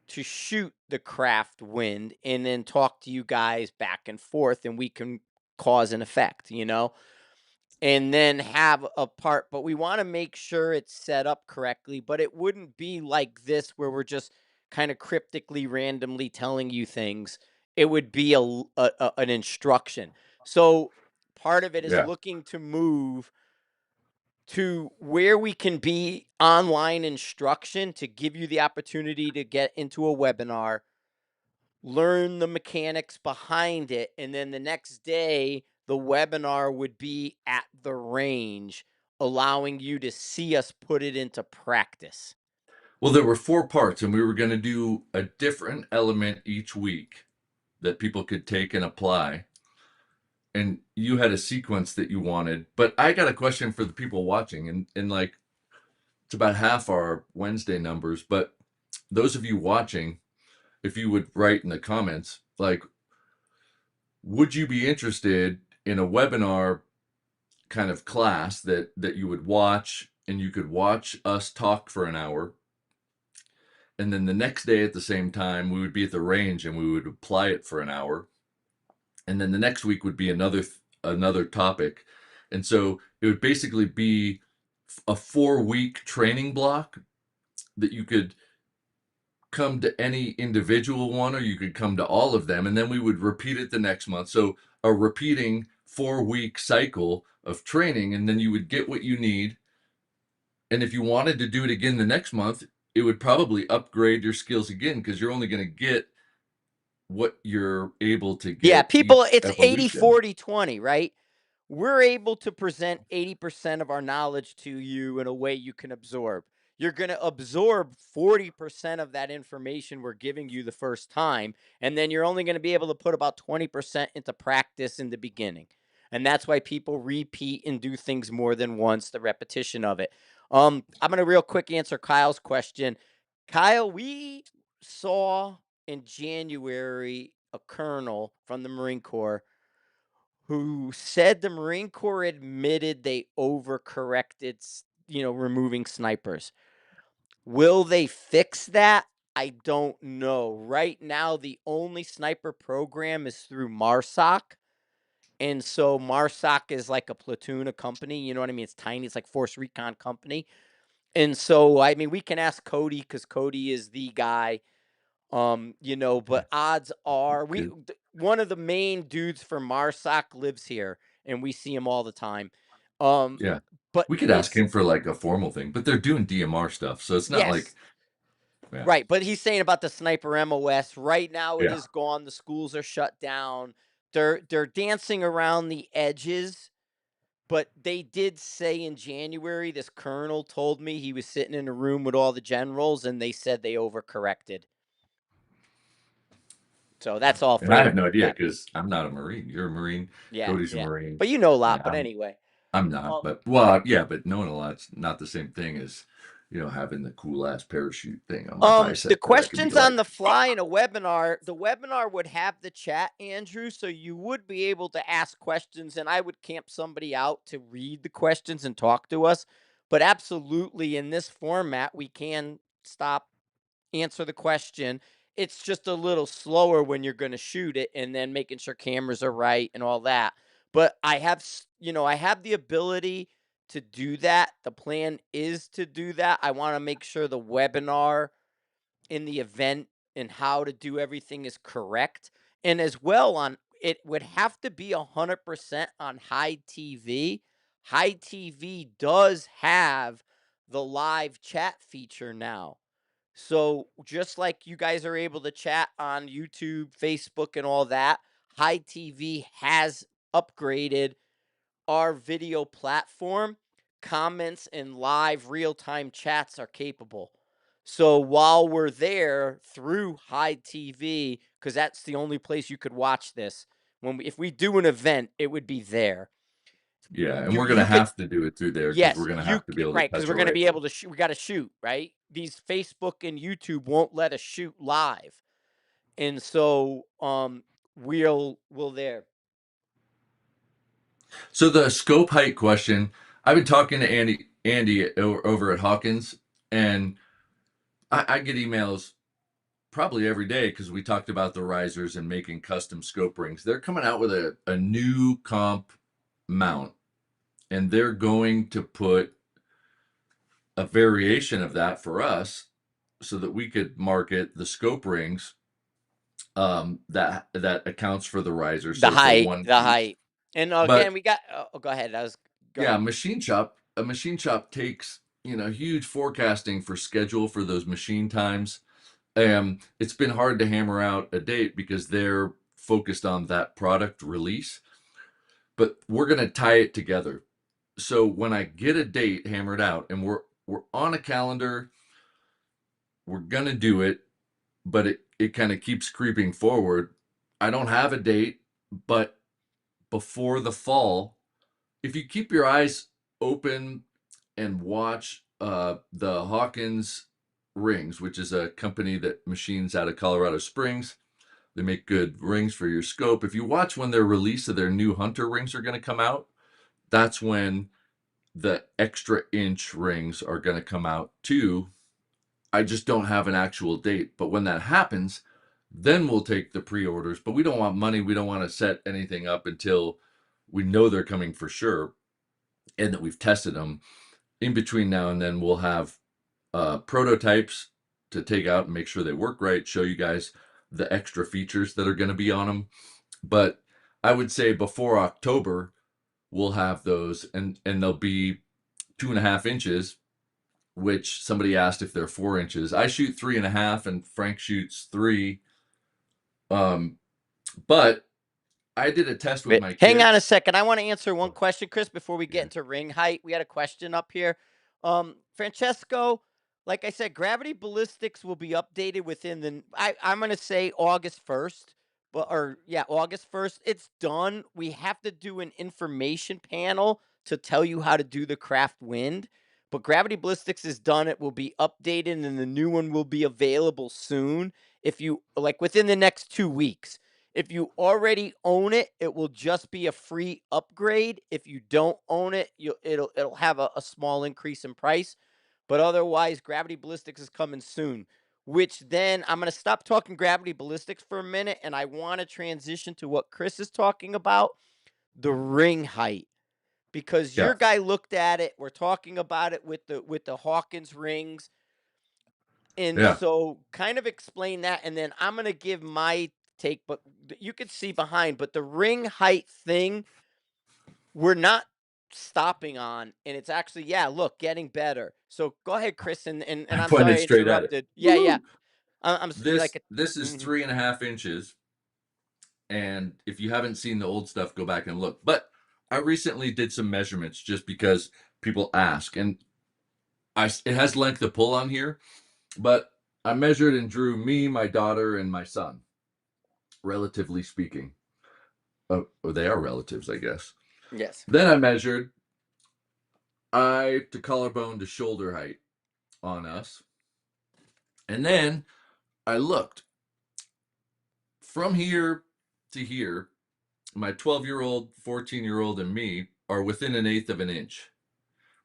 to shoot the craft wind and then talk to you guys back and forth and we can cause an effect, and then have a part, but we want to make sure it's set up correctly, but it wouldn't be like this where we're just kind of cryptically randomly telling you things. It would be an instruction. So part of it is yeah. looking to move to where we can be online instruction to give you the opportunity to get into a webinar, learn the mechanics behind it, and then the next day the webinar would be at the range, allowing you to see us put it into practice. Well, there were 4 parts, and we were going to do a different element each week that people could take and apply. And you had a sequence that you wanted, but I got a question for the people watching, and like it's about half our Wednesday numbers, but those of you watching, if you would write in the comments, like, would you be interested in a webinar kind of class that you would watch and you could watch us talk for an hour, and then the next day at the same time we would be at the range and we would apply it for an hour, and then the next week would be another topic, and so it would basically be a 4-week training block that you could come to any individual one or you could come to all of them, and then we would repeat it the next month. So a repeating 4-week cycle of training, and then you would get what you need. And if you wanted to do it again the next month, it would probably upgrade your skills again because you're only going to get what you're able to Yeah, get people, each it's 80, evolution. 40, 20, right? We're able to present 80% of our knowledge to you in a way you can absorb. You're going to absorb 40% of that information we're giving you the first time, and then you're only going to be able to put about 20% into practice in the beginning. And that's why people repeat and do things more than once, the repetition of it. I'm going to real quick answer Kyle's question. Kyle, we saw in January a colonel from the Marine Corps who said the Marine Corps admitted they overcorrected, removing snipers. Will they fix that? I don't know. Right now, the only sniper program is through MARSOC. And so MARSOC is like a platoon, a company. You know what I mean? It's tiny. It's like Force Recon Company. And so, I mean, we can ask Cody because Cody is the guy. But odds are Good. one of the main dudes for MARSOC lives here and we see him all the time. Um, Yeah. but We could ask it's him for like a formal thing, but they're doing DMR stuff. So it's not like, yes, yeah. right. But he's saying about the sniper MOS right now it Yeah. is gone. The schools are shut down. They're dancing around the edges. But they did say in January, this colonel told me he was sitting in a room with all the generals and they said they overcorrected. So that's all And I for have no idea that. because I'm not a Marine. You're a Marine. Yeah, Cody's a yeah. Marine. But you know a And lot. But anyway, I'm not, um, but well, yeah, but knowing a lot's not the same thing as, having the cool ass parachute thing on my the bicep that I could be questions on like, the fly in a webinar, the webinar would have the chat, Andrew, so you would be able to ask questions, and I would camp somebody out to read the questions and talk to us. But absolutely, in this format, we can stop, answer the question. It's just a little slower when you're going to shoot it, and then making sure cameras are right and all that. but I have, I have the ability to do that. The plan is to do that. I want to make sure the webinar in the event and how to do everything is correct. And as well, on it would have to be 100% on high TV. High TV does have the live chat feature now. So just like you guys are able to chat on YouTube, Facebook, and all that, High TV has upgraded our video platform. Comments and live real time chats are capable. So while we're there through High TV, because that's the only place you could watch this, if we do an event, it would be there. Yeah, and You we're you gonna could have to do it through there because Yes, we're gonna have to be able to right, because touch a we're going to be able rifle. to shoot. We got to shoot, right? These Facebook and YouTube won't let us shoot live, and so we'll there. So the scope height question, I've been talking to Andy over at Hawkins, and I get emails probably every day because we talked about the risers and making custom scope rings. They're coming out with a new comp mount, and they're going to put a variation of that for us so that we could market the scope rings that accounts for the riser. The So for height, one the piece. height, and But again, we got. Go ahead. Go yeah, ahead. a machine shop takes, huge forecasting for schedule for those machine times. It's been hard to hammer out a date because they're focused on that product release, but we're going to tie it together. So when I get a date hammered out and we're on a calendar, we're going to do it, but it kind of keeps creeping forward. I don't have a date, but before the fall, if you keep your eyes open and watch the Hawkins Rings, which is a company that machines out of Colorado Springs. They make good rings for your scope. If you watch when their release of their new Hunter rings are going to come out, that's when the extra inch rings are going to come out too. I just don't have an actual date. But when that happens, then we'll take the pre orders. But we don't want money. We don't want to set anything up until we know they're coming for sure and that we've tested them. In between now and then, we'll have prototypes to take out and make sure they work right, show you guys the extra features that are going to be on them. But I would say before October, we'll have those, and they'll be 2.5 inches, which somebody asked if they're 4 inches. I shoot 3.5, and Frank shoots 3. Um, but I did a test with my Hang on a kids. second. I want to answer one Oh, question, Chris, before we get yeah. into ring height. We had a question up here. Francesco, like I said, gravity ballistics will be updated within I'm gonna say August 1st. But or yeah, August 1st. It's done. We have to do an information panel to tell you how to do the craft wind. But gravity ballistics is done. It will be updated and the new one will be available soon. If you like within the next 2 weeks. If you already own it, it will just be a free upgrade. If you don't own it, it'll have a small increase in price. But otherwise, Gravity Ballistics is coming soon. Which then I'm gonna stop talking Gravity Ballistics for a minute, and I want to transition to what Chris is talking about, the ring height. Because Yeah. your guy looked at it. We're talking about it with the Hawkins rings. And Yeah. so kind of explain that, and then I'm gonna give my take, but you could see behind, but the ring height thing, we're not stopping on, and it's actually, yeah, look, getting better. So go ahead, Chris, and I I'm sorry pointed I straight at it. interrupted. Yeah, yeah. Woohoo! I'm This like, this is mhm. 3.5 inches. And if you haven't seen the old stuff, go back and look. But I recently did some measurements just because people ask, and it has length of pull on here, but I measured and drew me, my daughter, and my son, relatively speaking. Oh, they are relatives, I guess. Yes. Then I measured eye to collarbone to shoulder height on us, and then I looked from here to here. My 12-year-old, 14-year-old, and me are within an eighth of an inch,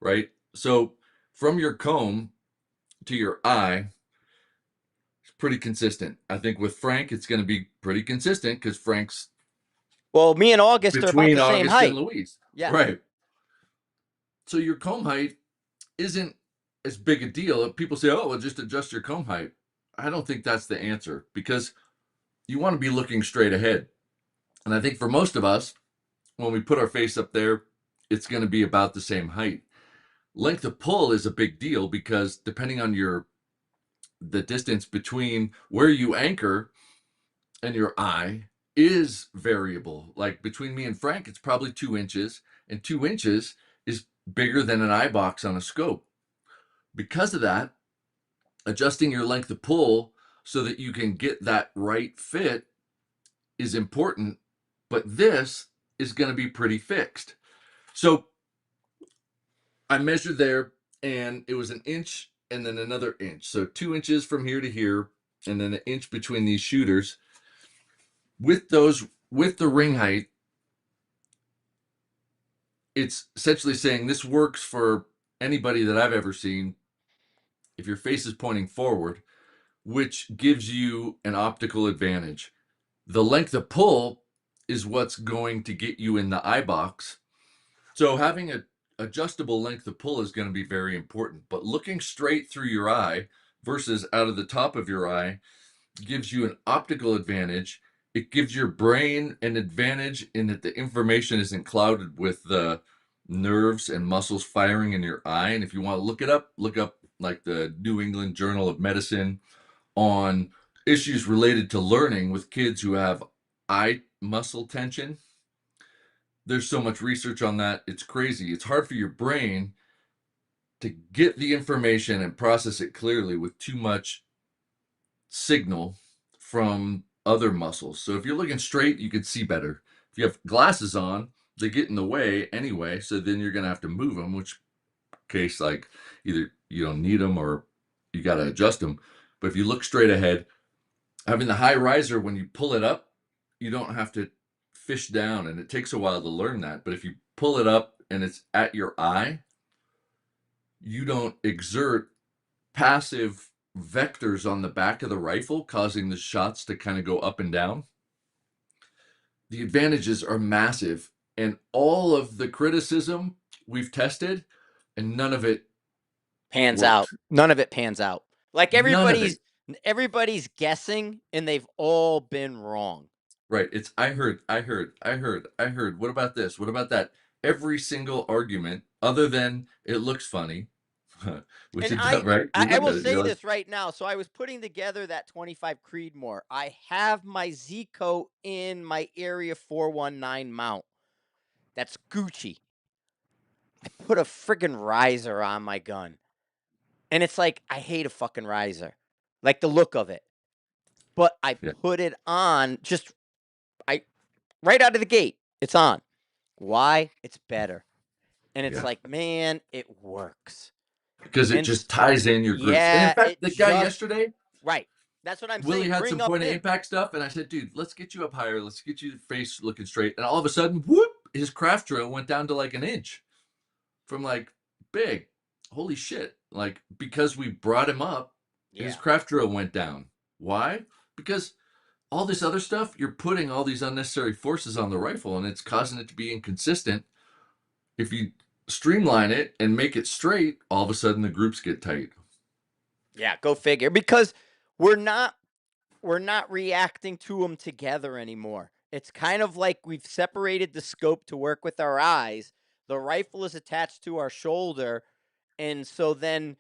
right? So from your comb to your eye, it's pretty consistent. I think with Frank, it's going to be pretty consistent because Frank's Well, me and August are about between the same August and height. Louise. Yeah. Right. So your comb height isn't as big a deal. People say, oh, well, just adjust your comb height. I don't think that's the answer because you want to be looking straight ahead. And I think for most of us, when we put our face up there, it's going to be about the same height. Length of pull is a big deal because depending on the distance between where you anchor and your eye is variable. Like between me and Frank, it's probably 2 inches, and 2 inches is bigger than an eye box on a scope. Because of that, adjusting your length of pull so that you can get that right fit is important, but this is going to be pretty fixed. So I measured there and it was an inch and then another inch. So 2 inches from here to here, and then an inch between these shooters. With the ring height, it's essentially saying this works for anybody that I've ever seen if your face is pointing forward, which gives you an optical advantage. The length of pull is what's going to get you in the eye box. So having a adjustable length of pull is going to be very important, but looking straight through your eye versus out of the top of your eye gives you an optical advantage. It gives your brain an advantage in that the information isn't clouded with the nerves and muscles firing in your eye. And if you want to look up like the New England Journal of Medicine on issues related to learning with kids who have eye muscle tension. There's so much research on that. It's crazy. It's hard for your brain to get the information and process it clearly with too much signal from other muscles. So if you're looking straight, you can see better. If you have glasses on, they get in the way anyway, so then you're going to have to move them, which case like either you don't need them or you got to adjust them. But if you look straight ahead, having the high riser, when you pull it up, you don't have to fish down, and it takes a while to learn that. But if you pull it up and it's at your eye, you don't exert passive vectors on the back of the rifle, causing the shots to kind of go up and down. The advantages are massive, and all of the criticism we've tested, and none of it Pans out. works. None of it pans out. Like None of it. everybody's guessing, and they've all been wrong. Right. It's I heard. What about this? What about that? Every single argument, other than it looks funny, which And it does, right? You I look will at it, say you're like, this right now. So I was putting together that 25 Creedmoor. I have my Zico in my Area 419 mount. That's Gucci. I put a friggin' riser on my gun. And it's like, I hate a fucking riser. Like the look of it. But I yeah, put it on I right out of the gate. It's on. Why? It's better. And it's yeah, like, man, it works. because it And just ties in your groups. And in yeah, fact, it the guy just yesterday, right. That's what I'm Willie saying. had some Bring up point of him. impact stuff, and I said, dude, let's get you up higher. Let's get you face looking straight. And all of a sudden, whoop, his craft drill went down to like an inch from like big. Holy shit. Like, because we brought him up, his Yeah. craft drill went down. Why? Because all this other stuff, you're putting all these unnecessary forces on the rifle and it's causing it to be inconsistent. If you streamline it and make it straight, all of a sudden the groups get tight. Yeah, go figure. Because we're not reacting to them together anymore. It's kind of like we've separated the scope to work with our eyes. The rifle is attached to our shoulder, and so then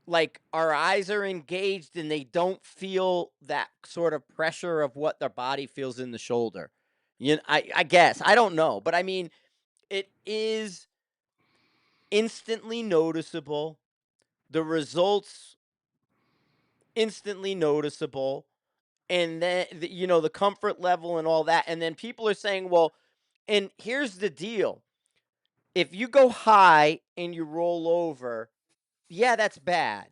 like our eyes are engaged and they don't feel that sort of pressure of what their body feels in the shoulder. You know, I guess. I don't know, but I mean, it is instantly noticeable. The results instantly noticeable. And then the comfort level and all that. And then people are saying, well, and here's the deal. If you go high and you roll over, yeah, that's bad.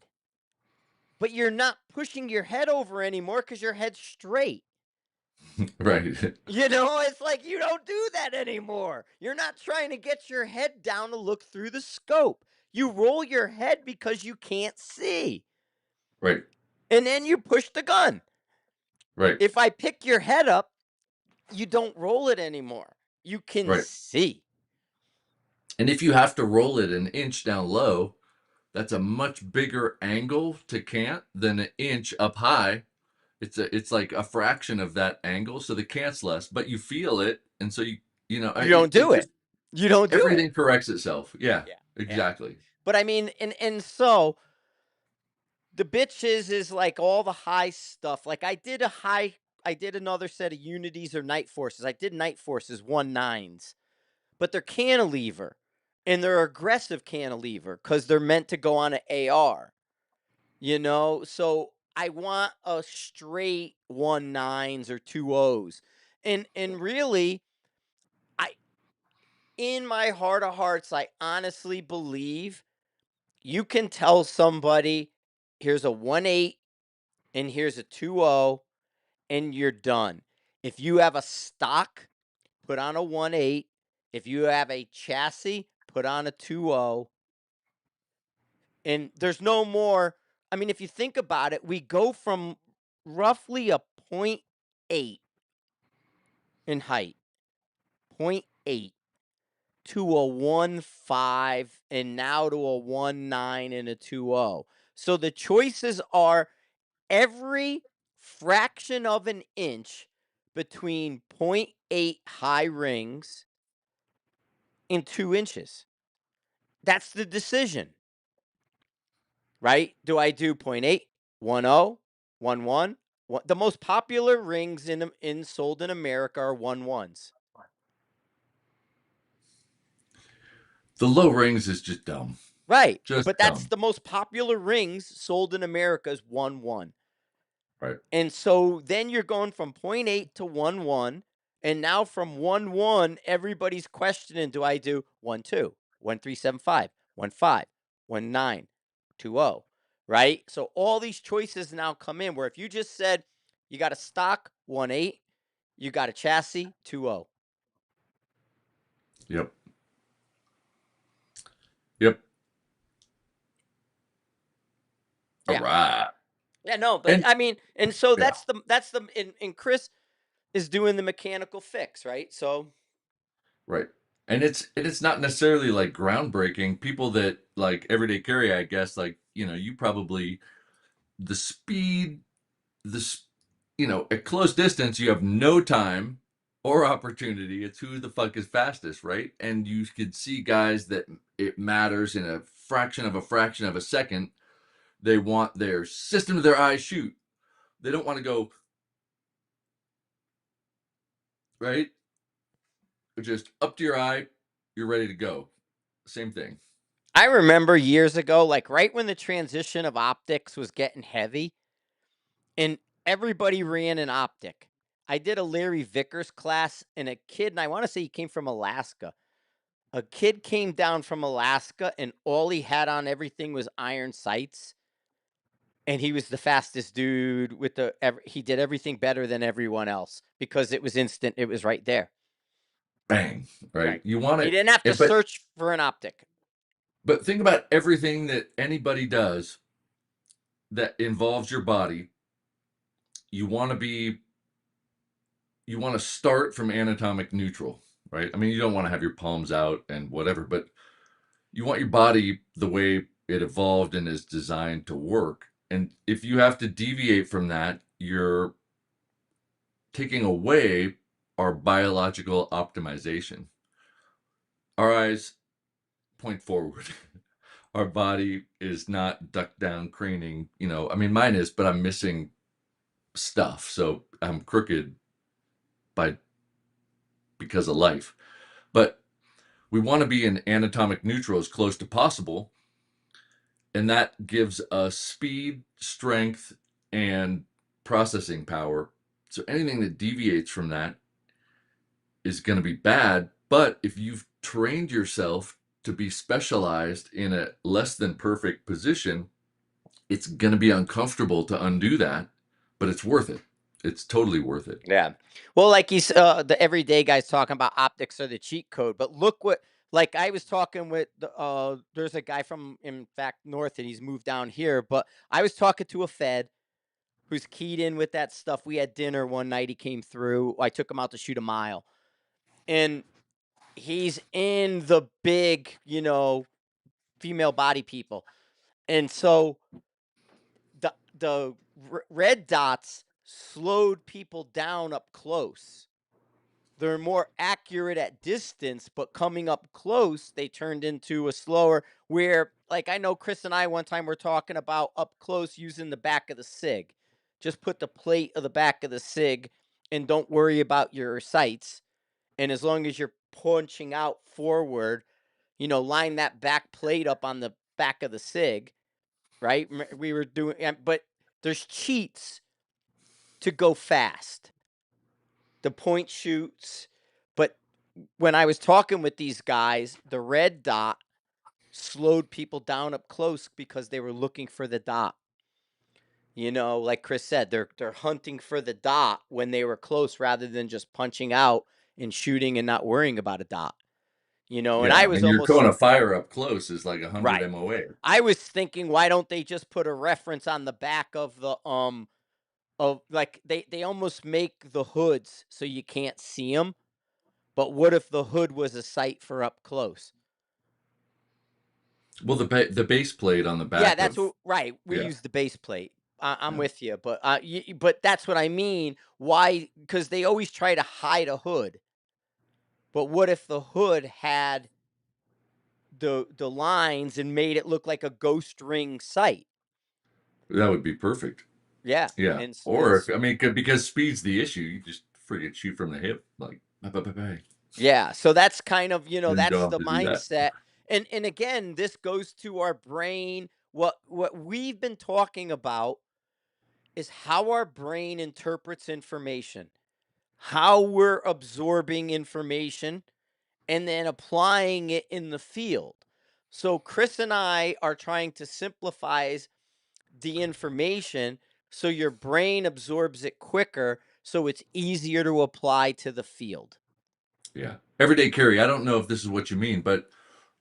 But you're not pushing your head over anymore because your head's straight. Right. It's like you don't do that anymore. You're not trying to get your head down to look through the scope. You roll your head because you can't see. Right. And then you push the gun. Right. If I pick your head up, you don't roll it anymore. You can Right. see. And if you have to roll it an inch down low, that's a much bigger angle to cant than an inch up high. It's like a fraction of that angle, so the cant's less, but you feel it, and so you know You don't it do it. just You don't do it. everything corrects itself. Yeah, Yeah, yeah. exactly. But I mean, and so the bitches is like all the high stuff. Like I did another set of unities or night forces. I did night forces 1.9s, but they're cantilever and they're aggressive cantilever because they're meant to go on an AR, you know? So I want a straight 1.9s or 2.0s. And really, I in my heart of hearts, I honestly believe you can tell somebody, here's a 1.8 and here's a 2.0, and you're done. If you have a stock, put on a 1.8. If you have a chassis, put on a 2.0. And there's no more. I mean, if you think about it, we go from roughly a point 0.8 in height, point 0.8 to a 1.5, and now to a 1.9 and a 2.0. So the choices are every fraction of an inch between point 0.8 high rings and 2 inches. That's the decision, right? Do I do point 0.8, 1.0, 1.1? The most popular rings in sold in America are 1.1s. The low rings is just dumb, Right. just But that's dumb. the most popular rings sold in America is 1.1. Right. And so then you're going from point 0.8 to 1.1. And now from 1.1, everybody's questioning, do I do 1.2, 1.375, 1.5, 1.9, 2.0, right? So all these choices now come in where if you just said you got a stock 1.8, you got a chassis 2.0. Yep. Yep. All Yeah. right. Yeah, no, but And I mean, and so yeah, that's the and Chris is doing the mechanical fix, right? So right. And it's not necessarily like groundbreaking. People that like everyday carry, I guess, like, you probably the speed, this, at close distance, you have no time or opportunity. It's who the fuck is fastest, right? And you could see guys that it matters in a fraction of a second. They want their system of their eye shoot. They don't want to go, right? Just up to your eye, you're ready to go. Same thing. I remember years ago, like right when the transition of optics was getting heavy and everybody ran an optic. I did a Larry Vickers class and a kid, and I want to say he came from Alaska. A kid came down from Alaska and all he had on everything was iron sights. And he was the fastest dude with he did everything better than everyone else because it was instant. It was right there. Bang, right? Right. You want He it, didn't have to but search for an optic. think about everything that anybody does that involves your body. You want to be you want to start from anatomic neutral, right? I mean, you don't want to have your palms out and whatever, but you want your body the way it evolved and is designed to work. And if you have to deviate from that, you're taking away our biological optimization. Our eyes point forward. Our body is not duck down craning. I mean, mine is, but I'm missing stuff. So I'm crooked by because of life. But we want to be in anatomic neutral as close to possible. And that gives us speed, strength, and processing power. So anything that deviates from that is going to be bad. But if you've trained yourself to be specialized in a less than perfect position, it's going to be uncomfortable to undo that, but it's worth it. It's totally worth it. Yeah. Well, like the everyday guy's talking about optics are the cheat code, but look what, like I was talking with there's a guy from, in fact, north, and he's moved down here, but I was talking to a Fed who's keyed in with that stuff. We had dinner one night. He came through. I took him out to shoot a mile, and he's in the big, female body people. And so the red dots slowed people down up close. They're more accurate at distance, but coming up close, they turned into a slower. Where, like, I know Chris and I one time were talking about up close using the back of the SIG. Just put the plate of the back of the SIG and don't worry about your sights. And as long as you're punching out forward, line that back plate up on the back of the SIG, right? We were doing, but there's cheats to go fast. The point shoots. But when I was talking with these guys, the red dot slowed people down up close because they were looking for the dot. Like Chris said, they're hunting for the dot when they were close rather than just punching out and shooting and not worrying about a dot. And Yeah, I I was mean, you're almost throwing a fire up close is like 100 right. MOA. I was thinking, why don't they just put a reference on the back of the of like they almost make the hoods so you can't see them. But what if the hood was a sight for up close? Well, the base plate on the Yeah, back that's of what. Right, we yeah, use the base plate. I'm yeah. with you, but but that's what I mean. Why? Because they always try to hide a hood. But what if the hood had the lines and made it look like a ghost ring sight? That would be perfect. Yeah, Yeah. and Or if I mean, because speed's the issue, you just friggin' shoot from the hip, like bye bye bye bye. yeah, so that's kind of, Then you that's don't have the to do that. mindset. And again, this goes to our brain. What we've been talking about is how our brain interprets information, how we're absorbing information and then applying it in the field. So Chris and I are trying to simplify the information so your brain absorbs it quicker so it's easier to apply to the field. Yeah. Everyday carry. I don't know if this is what you mean, but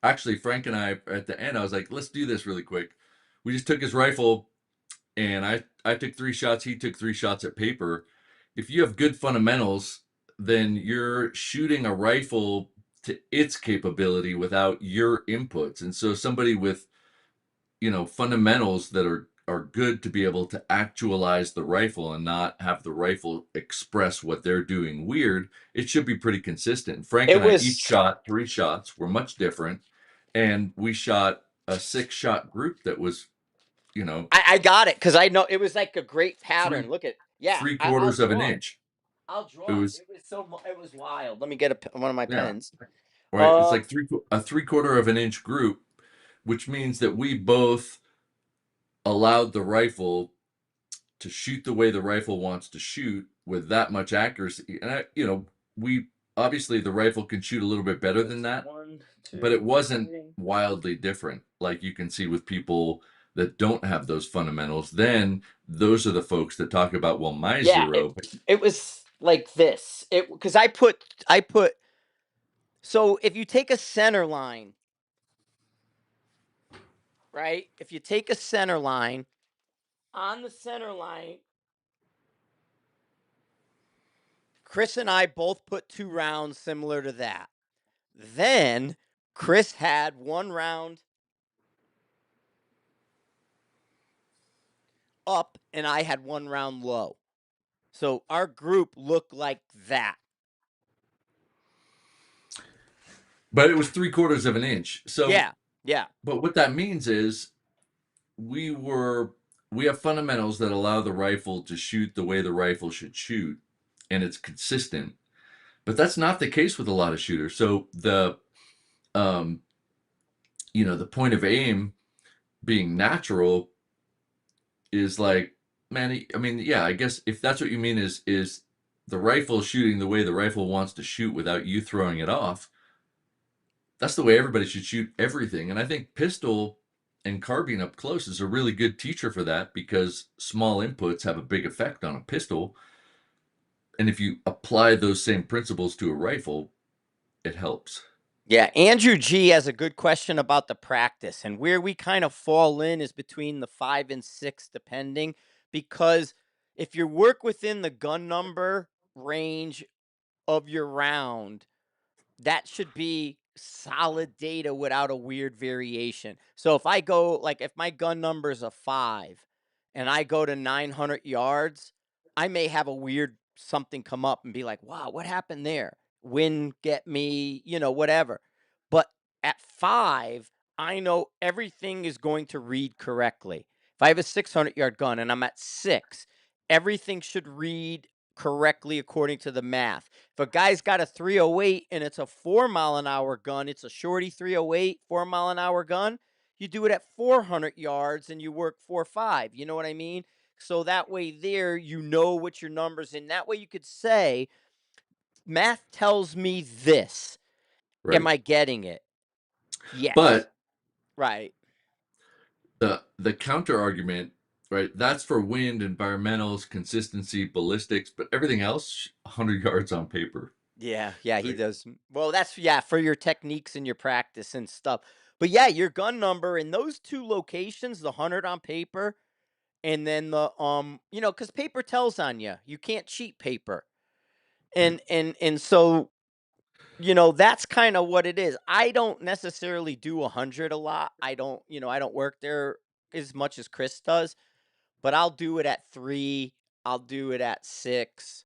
actually, Frank and I at the end, I was like, let's do this really quick. We just took his rifle, and I took 3 shots. He took 3 shots at paper. If you have good fundamentals, then you're shooting a rifle to its capability without your inputs. And so somebody with fundamentals that are good to be able to actualize the rifle and not have the rifle express what they're doing weird, it should be pretty consistent. Frank It and I each was shot 3 shots. We're much different, and we shot a 6 shot group that was, I got it because I know it was like a great three pattern. Look at yeah, three I'll quarters of an draw it. inch. I'll It draw it. was, It was it was wild. Let me get one of my yeah, pens. right. It's Uh, like a 3/4 of an inch group, which means that we both allowed the rifle to shoot the way the rifle wants to shoot with that much accuracy. And we obviously the rifle can shoot a little bit better than that, one, but it two, wasn't three. wildly different like you can see with people that don't have those fundamentals. Then those are the folks that talk about, well, my Yeah, zero. it was like this. It because I put so if you take a center line, right? If you take a center line, on the center line, Chris and I both put 2 rounds similar to that. Then Chris had 1 round up and I had 1 round low. So our group looked like that. But it was 3/4 of an inch. So, Yeah. Yeah. but what that means is we have fundamentals that allow the rifle to shoot the way the rifle should shoot, and it's consistent. But that's not the case with a lot of shooters. So um, the point of aim being natural is like, man, I mean, yeah, I guess if that's what you mean is the rifle shooting the way the rifle wants to shoot without you throwing it off. That's the way everybody should shoot everything. And I think pistol and carbine up close is a really good teacher for that because small inputs have a big effect on a pistol. And if you apply those same principles to a rifle, it helps. Yeah, Andrew G has a good question about the practice, and where we kind of fall in is between the 5 and 6 depending, because If you work within the gun number range of your round, that should be solid data without a weird variation. So if I go like if my gun number is a 5 and I go to 900 yards, I may have a weird something come up and be like, "Wow, what happened there? Wind get me, whatever." But at 5, I know everything is going to read correctly. If I have a 600-yard gun and I'm at 6, everything should read correctly according to the math. If a guy's got a 308 and it's a 4-mile-an-hour gun, it's a shorty 308, 4-mile-an-hour gun, you do it at 400 yards and you work 4.5. You know what I mean? So that way there, you know what your numbers in. That way you could say, math tells me this. Am Right. I getting it? Yes. But Right. the counter argument, right? That's for wind, environmentals, consistency, ballistics, but everything else, 100 yards on paper. Yeah, yeah, he Right. does. Well, that's yeah, for your techniques and your practice and stuff. But yeah, your gun number in those two locations, the 100 on paper and then the cuz paper tells on you. You can't cheat paper. Right. And so, that's kind of what it is. I don't necessarily do 100 a lot. I don't work there as much as Chris does, but I'll do it at 3, I'll do it at 6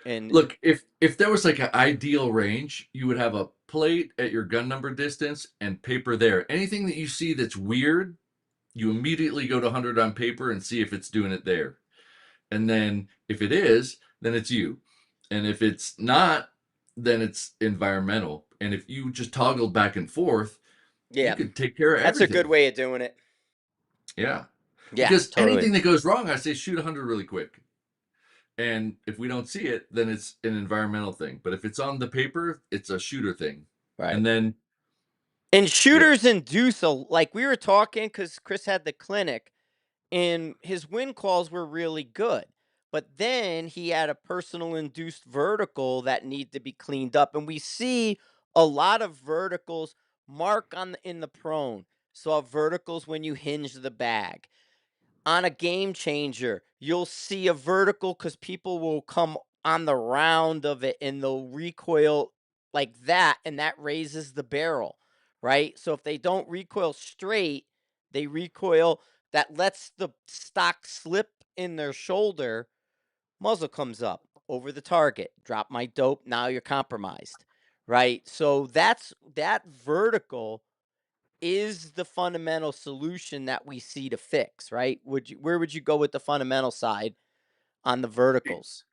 and Look, if there was like an ideal range, you would have a plate at your gun number distance and paper there. Anything that you see that's weird, you immediately go to 100 on paper and see if it's doing it there. And then if it is, then it's you. And if it's not, then it's environmental. And if you just toggled back and forth, you yeah, could take care of that's a good everything. way of doing it. Yeah. Yeah, Because totally. anything that goes wrong, I say shoot 100 really quick. And if we don't see it, then it's an environmental thing. But if it's on the paper, it's a shooter thing. Right. And then, And yeah, shooters induce like we were talking cuz Chris had the clinic and his win calls were really good. But then he had a personal induced vertical that need to be cleaned up, and we see a lot of verticals mark in the prone. So verticals when you hinge the bag on a game changer, you'll see a vertical because people will come on the round of it and they'll recoil like that, and that raises the barrel, right? So if they don't recoil straight, they recoil that lets the stock slip in their shoulder, muzzle comes up over the target, drop my dope, now you're compromised, right? So that vertical is the fundamental solution that we see to fix, right? Where would you go with the fundamental side on the verticals?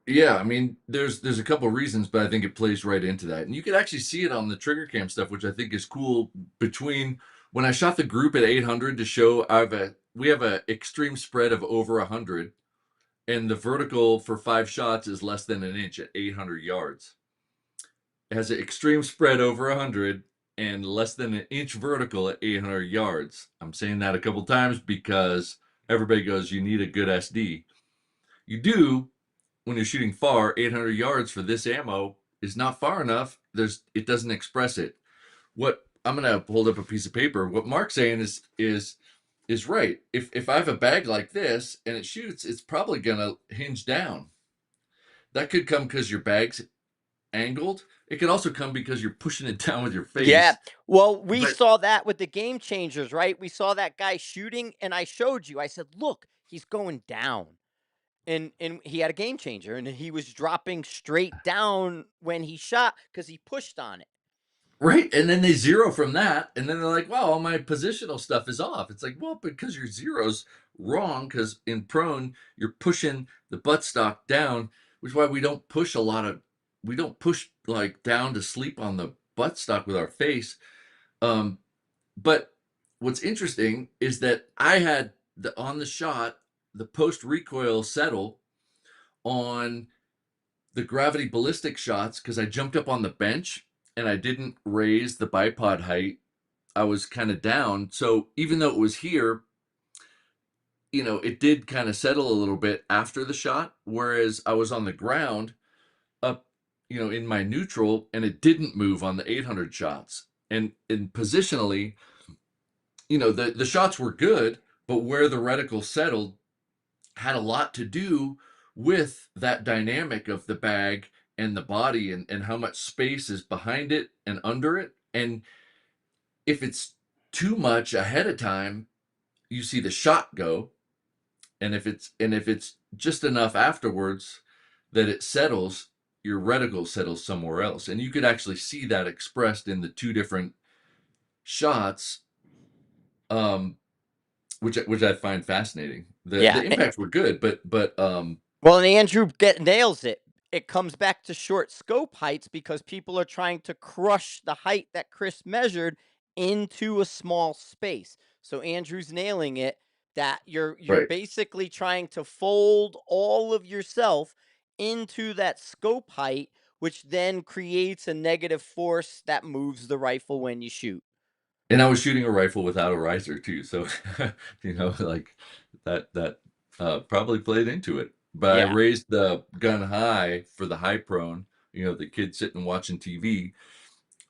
yeah. I mean, there's a couple of reasons, but I think it plays right into that. And you can actually see it on the trigger cam stuff, which I think is cool. Between when I shot the group at 800 to show we have a extreme spread of over 100, and the vertical for 5 shots is less than an inch at 800 yards. It has an extreme spread over 100 and less than an inch vertical at 800 yards. I'm saying that a couple times because everybody goes, you need a good SD. You do when you're shooting far. 800 yards for this ammo is not far enough. It doesn't express it. What I'm gonna hold up a piece of paper. What Mark's saying is right. If I have a bag like this and it shoots, it's probably gonna hinge down. That could come because your bag's angled. It could also come because you're pushing it down with your Yeah. face. Well, we But saw that with the game changers, right? We saw that guy shooting and I showed you. I said, "Look, he's going down." And he had a game changer and he was dropping straight down when he shot cuz he pushed on it. right, and then they zero from that, and then they're like, "Wow, all my positional stuff is off." It's like, well, because your zero's wrong. Because in prone, you're pushing the buttstock down, which is why we don't push like down to sleep on the buttstock with our face. Um, but what's interesting is that I had on the shot the post recoil settle on the gravity ballistic shots because I jumped up on the bench and I didn't raise the bipod height. I was kind of down. So even though it was here, it did kind of settle a little bit after the shot. Whereas I was on the ground up, in my neutral, and it didn't move on the 800 shots. And positionally, the shots were good, but where the reticle settled had a lot to do with that dynamic of the bag and the body, and how much space is behind it and under it. And if it's too much ahead of time, you see the shot go, and if it's just enough afterwards that it settles, your reticle settles somewhere else. And you could actually see that expressed in the two different shots, um, which I find fascinating. The Yeah. impacts were good, but Well, and Andrew nails it. It comes back to short scope heights because people are trying to crush the height that Chris measured into a small space. So Andrew's nailing it, that you're right. basically trying to fold all of yourself into that scope height, which then creates a negative force that moves the rifle when you shoot. And I was shooting a rifle without a riser too, so like that probably played into it. But I Yeah. raised the gun high for the high prone, the kid sitting watching TV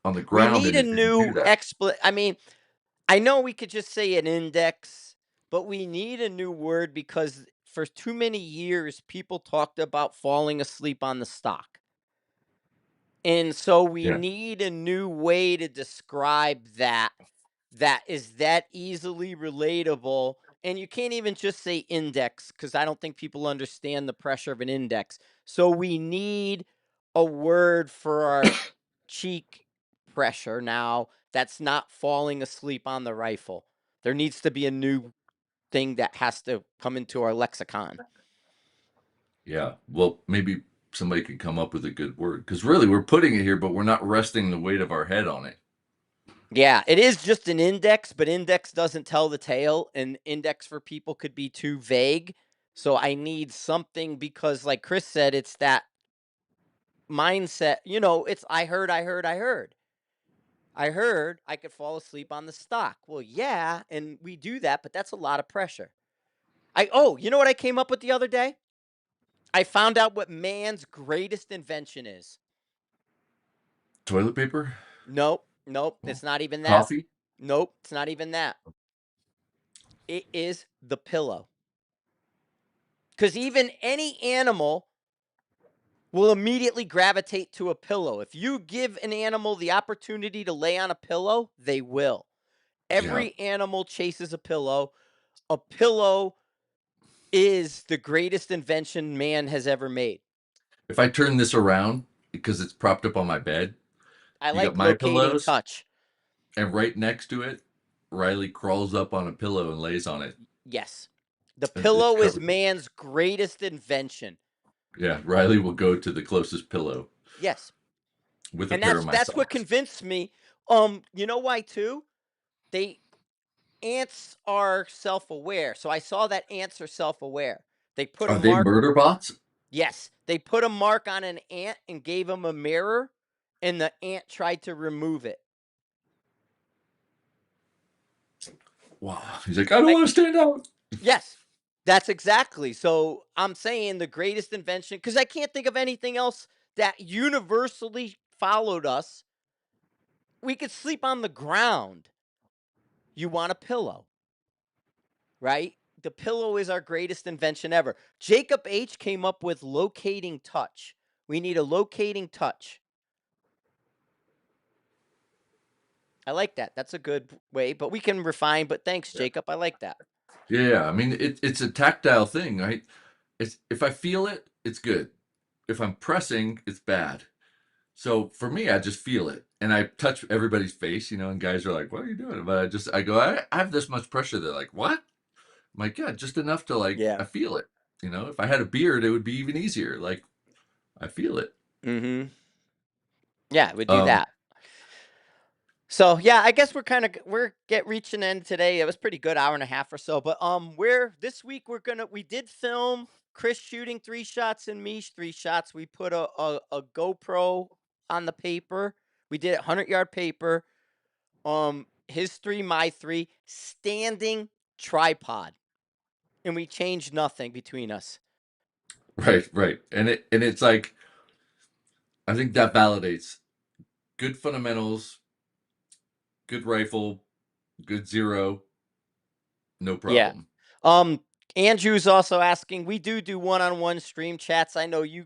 on the We ground, need and a it didn't do new that. I mean, I know we could just say an index, but we need a new word because for too many years, people talked about falling asleep on the stock. And so we Yeah. need a new way to describe that is that easily relatable. And you can't even just say index because I don't think people understand the pressure of an index. So we need a word for our cheek pressure now that's not falling asleep on the rifle. There needs to be a new thing that has to come into our lexicon. Yeah. Well, maybe somebody could come up with a good word, because really we're putting it here, but we're not resting the weight of our head on it. Yeah, it is just an index, but index doesn't tell the tale, and index for people could be too vague. So I need something because, like Chris said, it's that mindset. It's I heard, I heard, I heard. I heard I could fall asleep on the stock. Well, yeah, and we do that, but that's a lot of pressure. You know what I came up with the other day? I found out what man's greatest invention is. Toilet paper? Nope, nope, Well, it's not even that. coffee? Nope, it's not even that. It is the pillow. Because even any animal will immediately gravitate to a pillow. If you give an animal the opportunity to lay on a pillow, they will. Yeah. Every animal chases a pillow. A pillow is the greatest invention man has ever made. If I turn this around because it's propped up on my bed, I you got like my locating pillows, touch. and right next to it, Riley crawls up on a pillow and lays on it. Yes. The It's pillow is covered. man's greatest invention. Yeah, Riley will go to the closest pillow Yes. with a And pair of that's my that's what socks. convinced me. You know why too? They ants are self-aware. So I saw that ants are self-aware. They put a Are they mark. murder bots? Yes, they put a mark on an ant and gave him a mirror, and the ant tried to remove it. Wow. He's like, I don't I want to stand out. Yes, that's exactly. So I'm saying the greatest invention because I can't think of anything else that universally followed us. We could sleep on the ground. You want a pillow, right? The pillow is our greatest invention ever. Jacob H came up with locating touch. We need a locating touch. I like that. That's a good way, but we can refine. But thanks, Yeah. Jacob. I like that. Yeah. I mean, it's a tactile thing, right? If I feel it, it's good. If I'm pressing, it's bad. So for me, I just feel it, and I touch everybody's face, and guys are like, "What are you doing?" But I go, I have this much pressure. They're like, "What?" I'm like, "Yeah, just enough to like, Yeah. I feel it." If I had a beard, it would be even easier. Like, I feel it. Mm-hmm. Yeah, we do Um, that. So yeah, I guess we're get reaching end today. It was pretty good, hour and a half or so. But we're this week we did film Chris shooting 3 shots and me 3 shots. We put a GoPro on the paper. We did it 100-yard paper. His three, my three, standing tripod, and we changed nothing between us. right, right, and it's like, I think that validates good fundamentals, good rifle, good zero, no Yeah. problem. Um, Andrew's also asking, we do one-on-one stream chats. I know you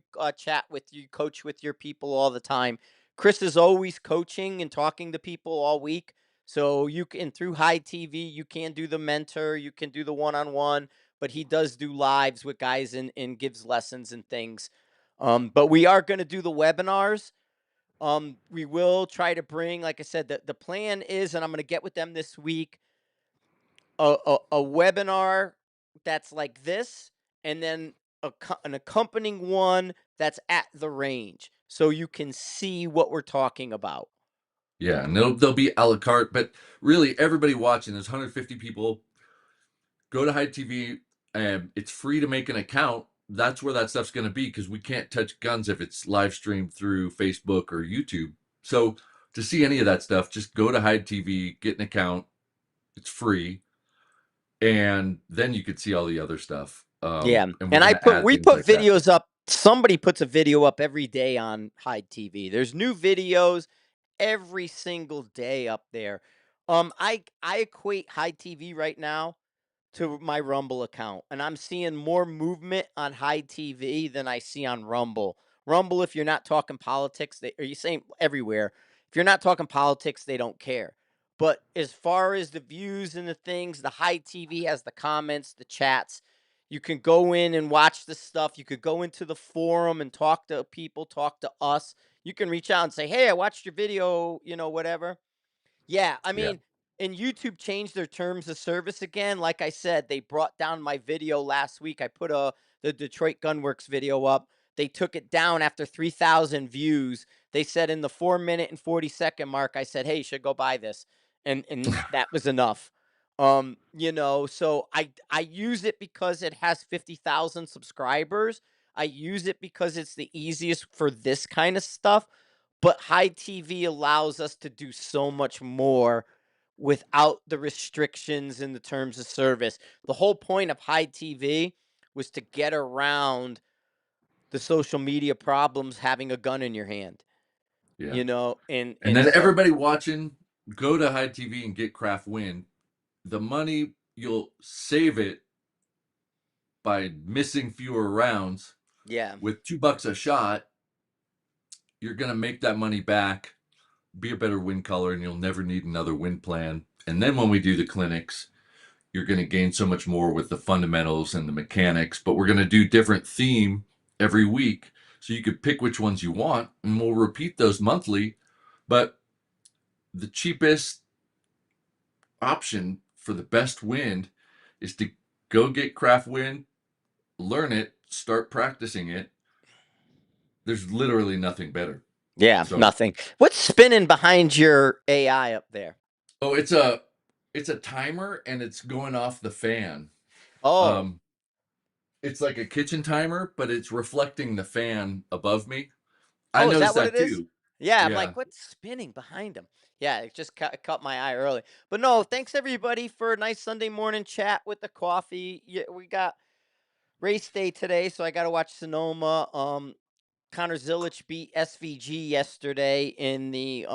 coach with your people all the time. Chris is always coaching and talking to people all week. So you can, through High TV, you can do the mentor, you can do the one-on-one, but he does do lives with guys and gives lessons and things. But we are going to do the webinars. We will try to bring, like I said, the plan is, and I'm going to get with them this week, a webinar that's like this, and then an accompanying one that's at the range, so you can see what we're talking about. Yeah, and they'll be a la carte, but really everybody watching, there's 150 people. Go to High TV, and it's free to make an account. That's where that stuff's going to be, because we can't touch guns if it's live streamed through Facebook or YouTube. So to see any of that stuff, just go to High TV, get an account. It's free, and then you could see all the other stuff. Yeah, And we're and going to add we things put like that. videos up. Somebody puts a video up every day on High TV. There's new videos every single day up there. I equate High TV right now to my Rumble account, and I'm seeing more movement on High TV than I see on Rumble. Rumble, if you're not talking politics, are you saying everywhere? If you're not talking politics, they don't care. But as far as the views and the things, the High TV has the comments, the chats. You can go in and watch the stuff. You could go into the forum and talk to people, talk to us. You can reach out and say, "Hey, I watched your video," whatever. Yeah, I Yeah. mean, and YouTube changed their terms of service again. Like I said, they brought down my video last week. I put the Detroit Gunworks video up. They took it down after 3,000 views. They said in the 4 minute and 40 second mark, I said, "Hey, you should go buy this," and that was enough. So I use it because it has 50,000 subscribers. I use it because it's the easiest for this kind of stuff. But High TV allows us to do so much more without the restrictions in the terms of service. The whole point of High TV was to get around the social media problems having a gun in your hand, Yeah. and And and then so everybody watching, go to High TV and get Craft Win. The money, you'll save it by missing fewer rounds. yeah. With $2 a shot, you're going to make that money back, be a better win color, and you'll never need another win plan. And then when we do the clinics, you're going to gain so much more with the fundamentals and the mechanics. But we're going to do different theme every week, so you could pick which ones you want, and we'll repeat those monthly. But the cheapest option for the best wind is to go get Craft Wind, learn it, start practicing it. There's literally nothing better. Yeah, So, nothing. What's spinning behind your AI up there? oh, it's a timer, and it's going off the fan. Oh, Um, it's like a kitchen timer, but it's reflecting the fan above me. I oh, is that noticed what that it is? too. Yeah, I'm Yeah. like, what's spinning behind him? Yeah, it just caught my eye early. But no, thanks everybody for a nice Sunday morning chat with the coffee. Yeah, we got race day today, so I got to watch Sonoma. Connor Zilic beat SVG yesterday in the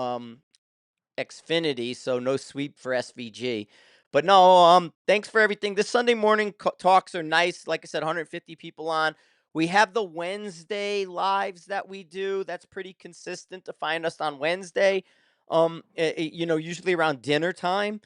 Xfinity, so no sweep for SVG. But no, thanks for everything. This Sunday morning talks are nice. Like I said, 150 people on. We have the Wednesday lives that we do. That's pretty consistent to find us on Wednesday. Usually around dinner time.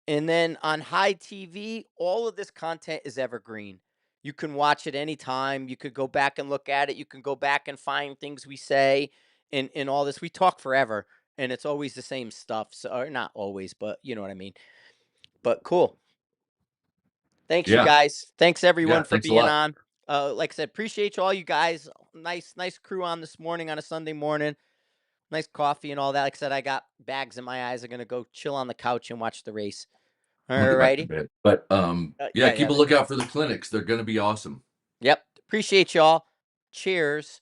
And then on High TV, all of this content is evergreen. You can watch it anytime. You could go back and look at it. You can go back and find things we say and all this. We talk forever and it's always the same stuff. So, or not always, but you know what I mean. But cool. Thanks, you Yeah. guys. Thanks Yeah. everyone for Thanks a being lot. on. Like I said, appreciate you all you guys. Nice crew on this morning on a Sunday morning. Nice coffee and all that. Like I said, I got bags in my eyes. I'm gonna go chill on the couch and watch the race. I'm gonna All get back to righty. bed. But yeah, Yeah, keep yeah. a lookout for the clinics. They're gonna be awesome. Yep. Appreciate y'all. Cheers.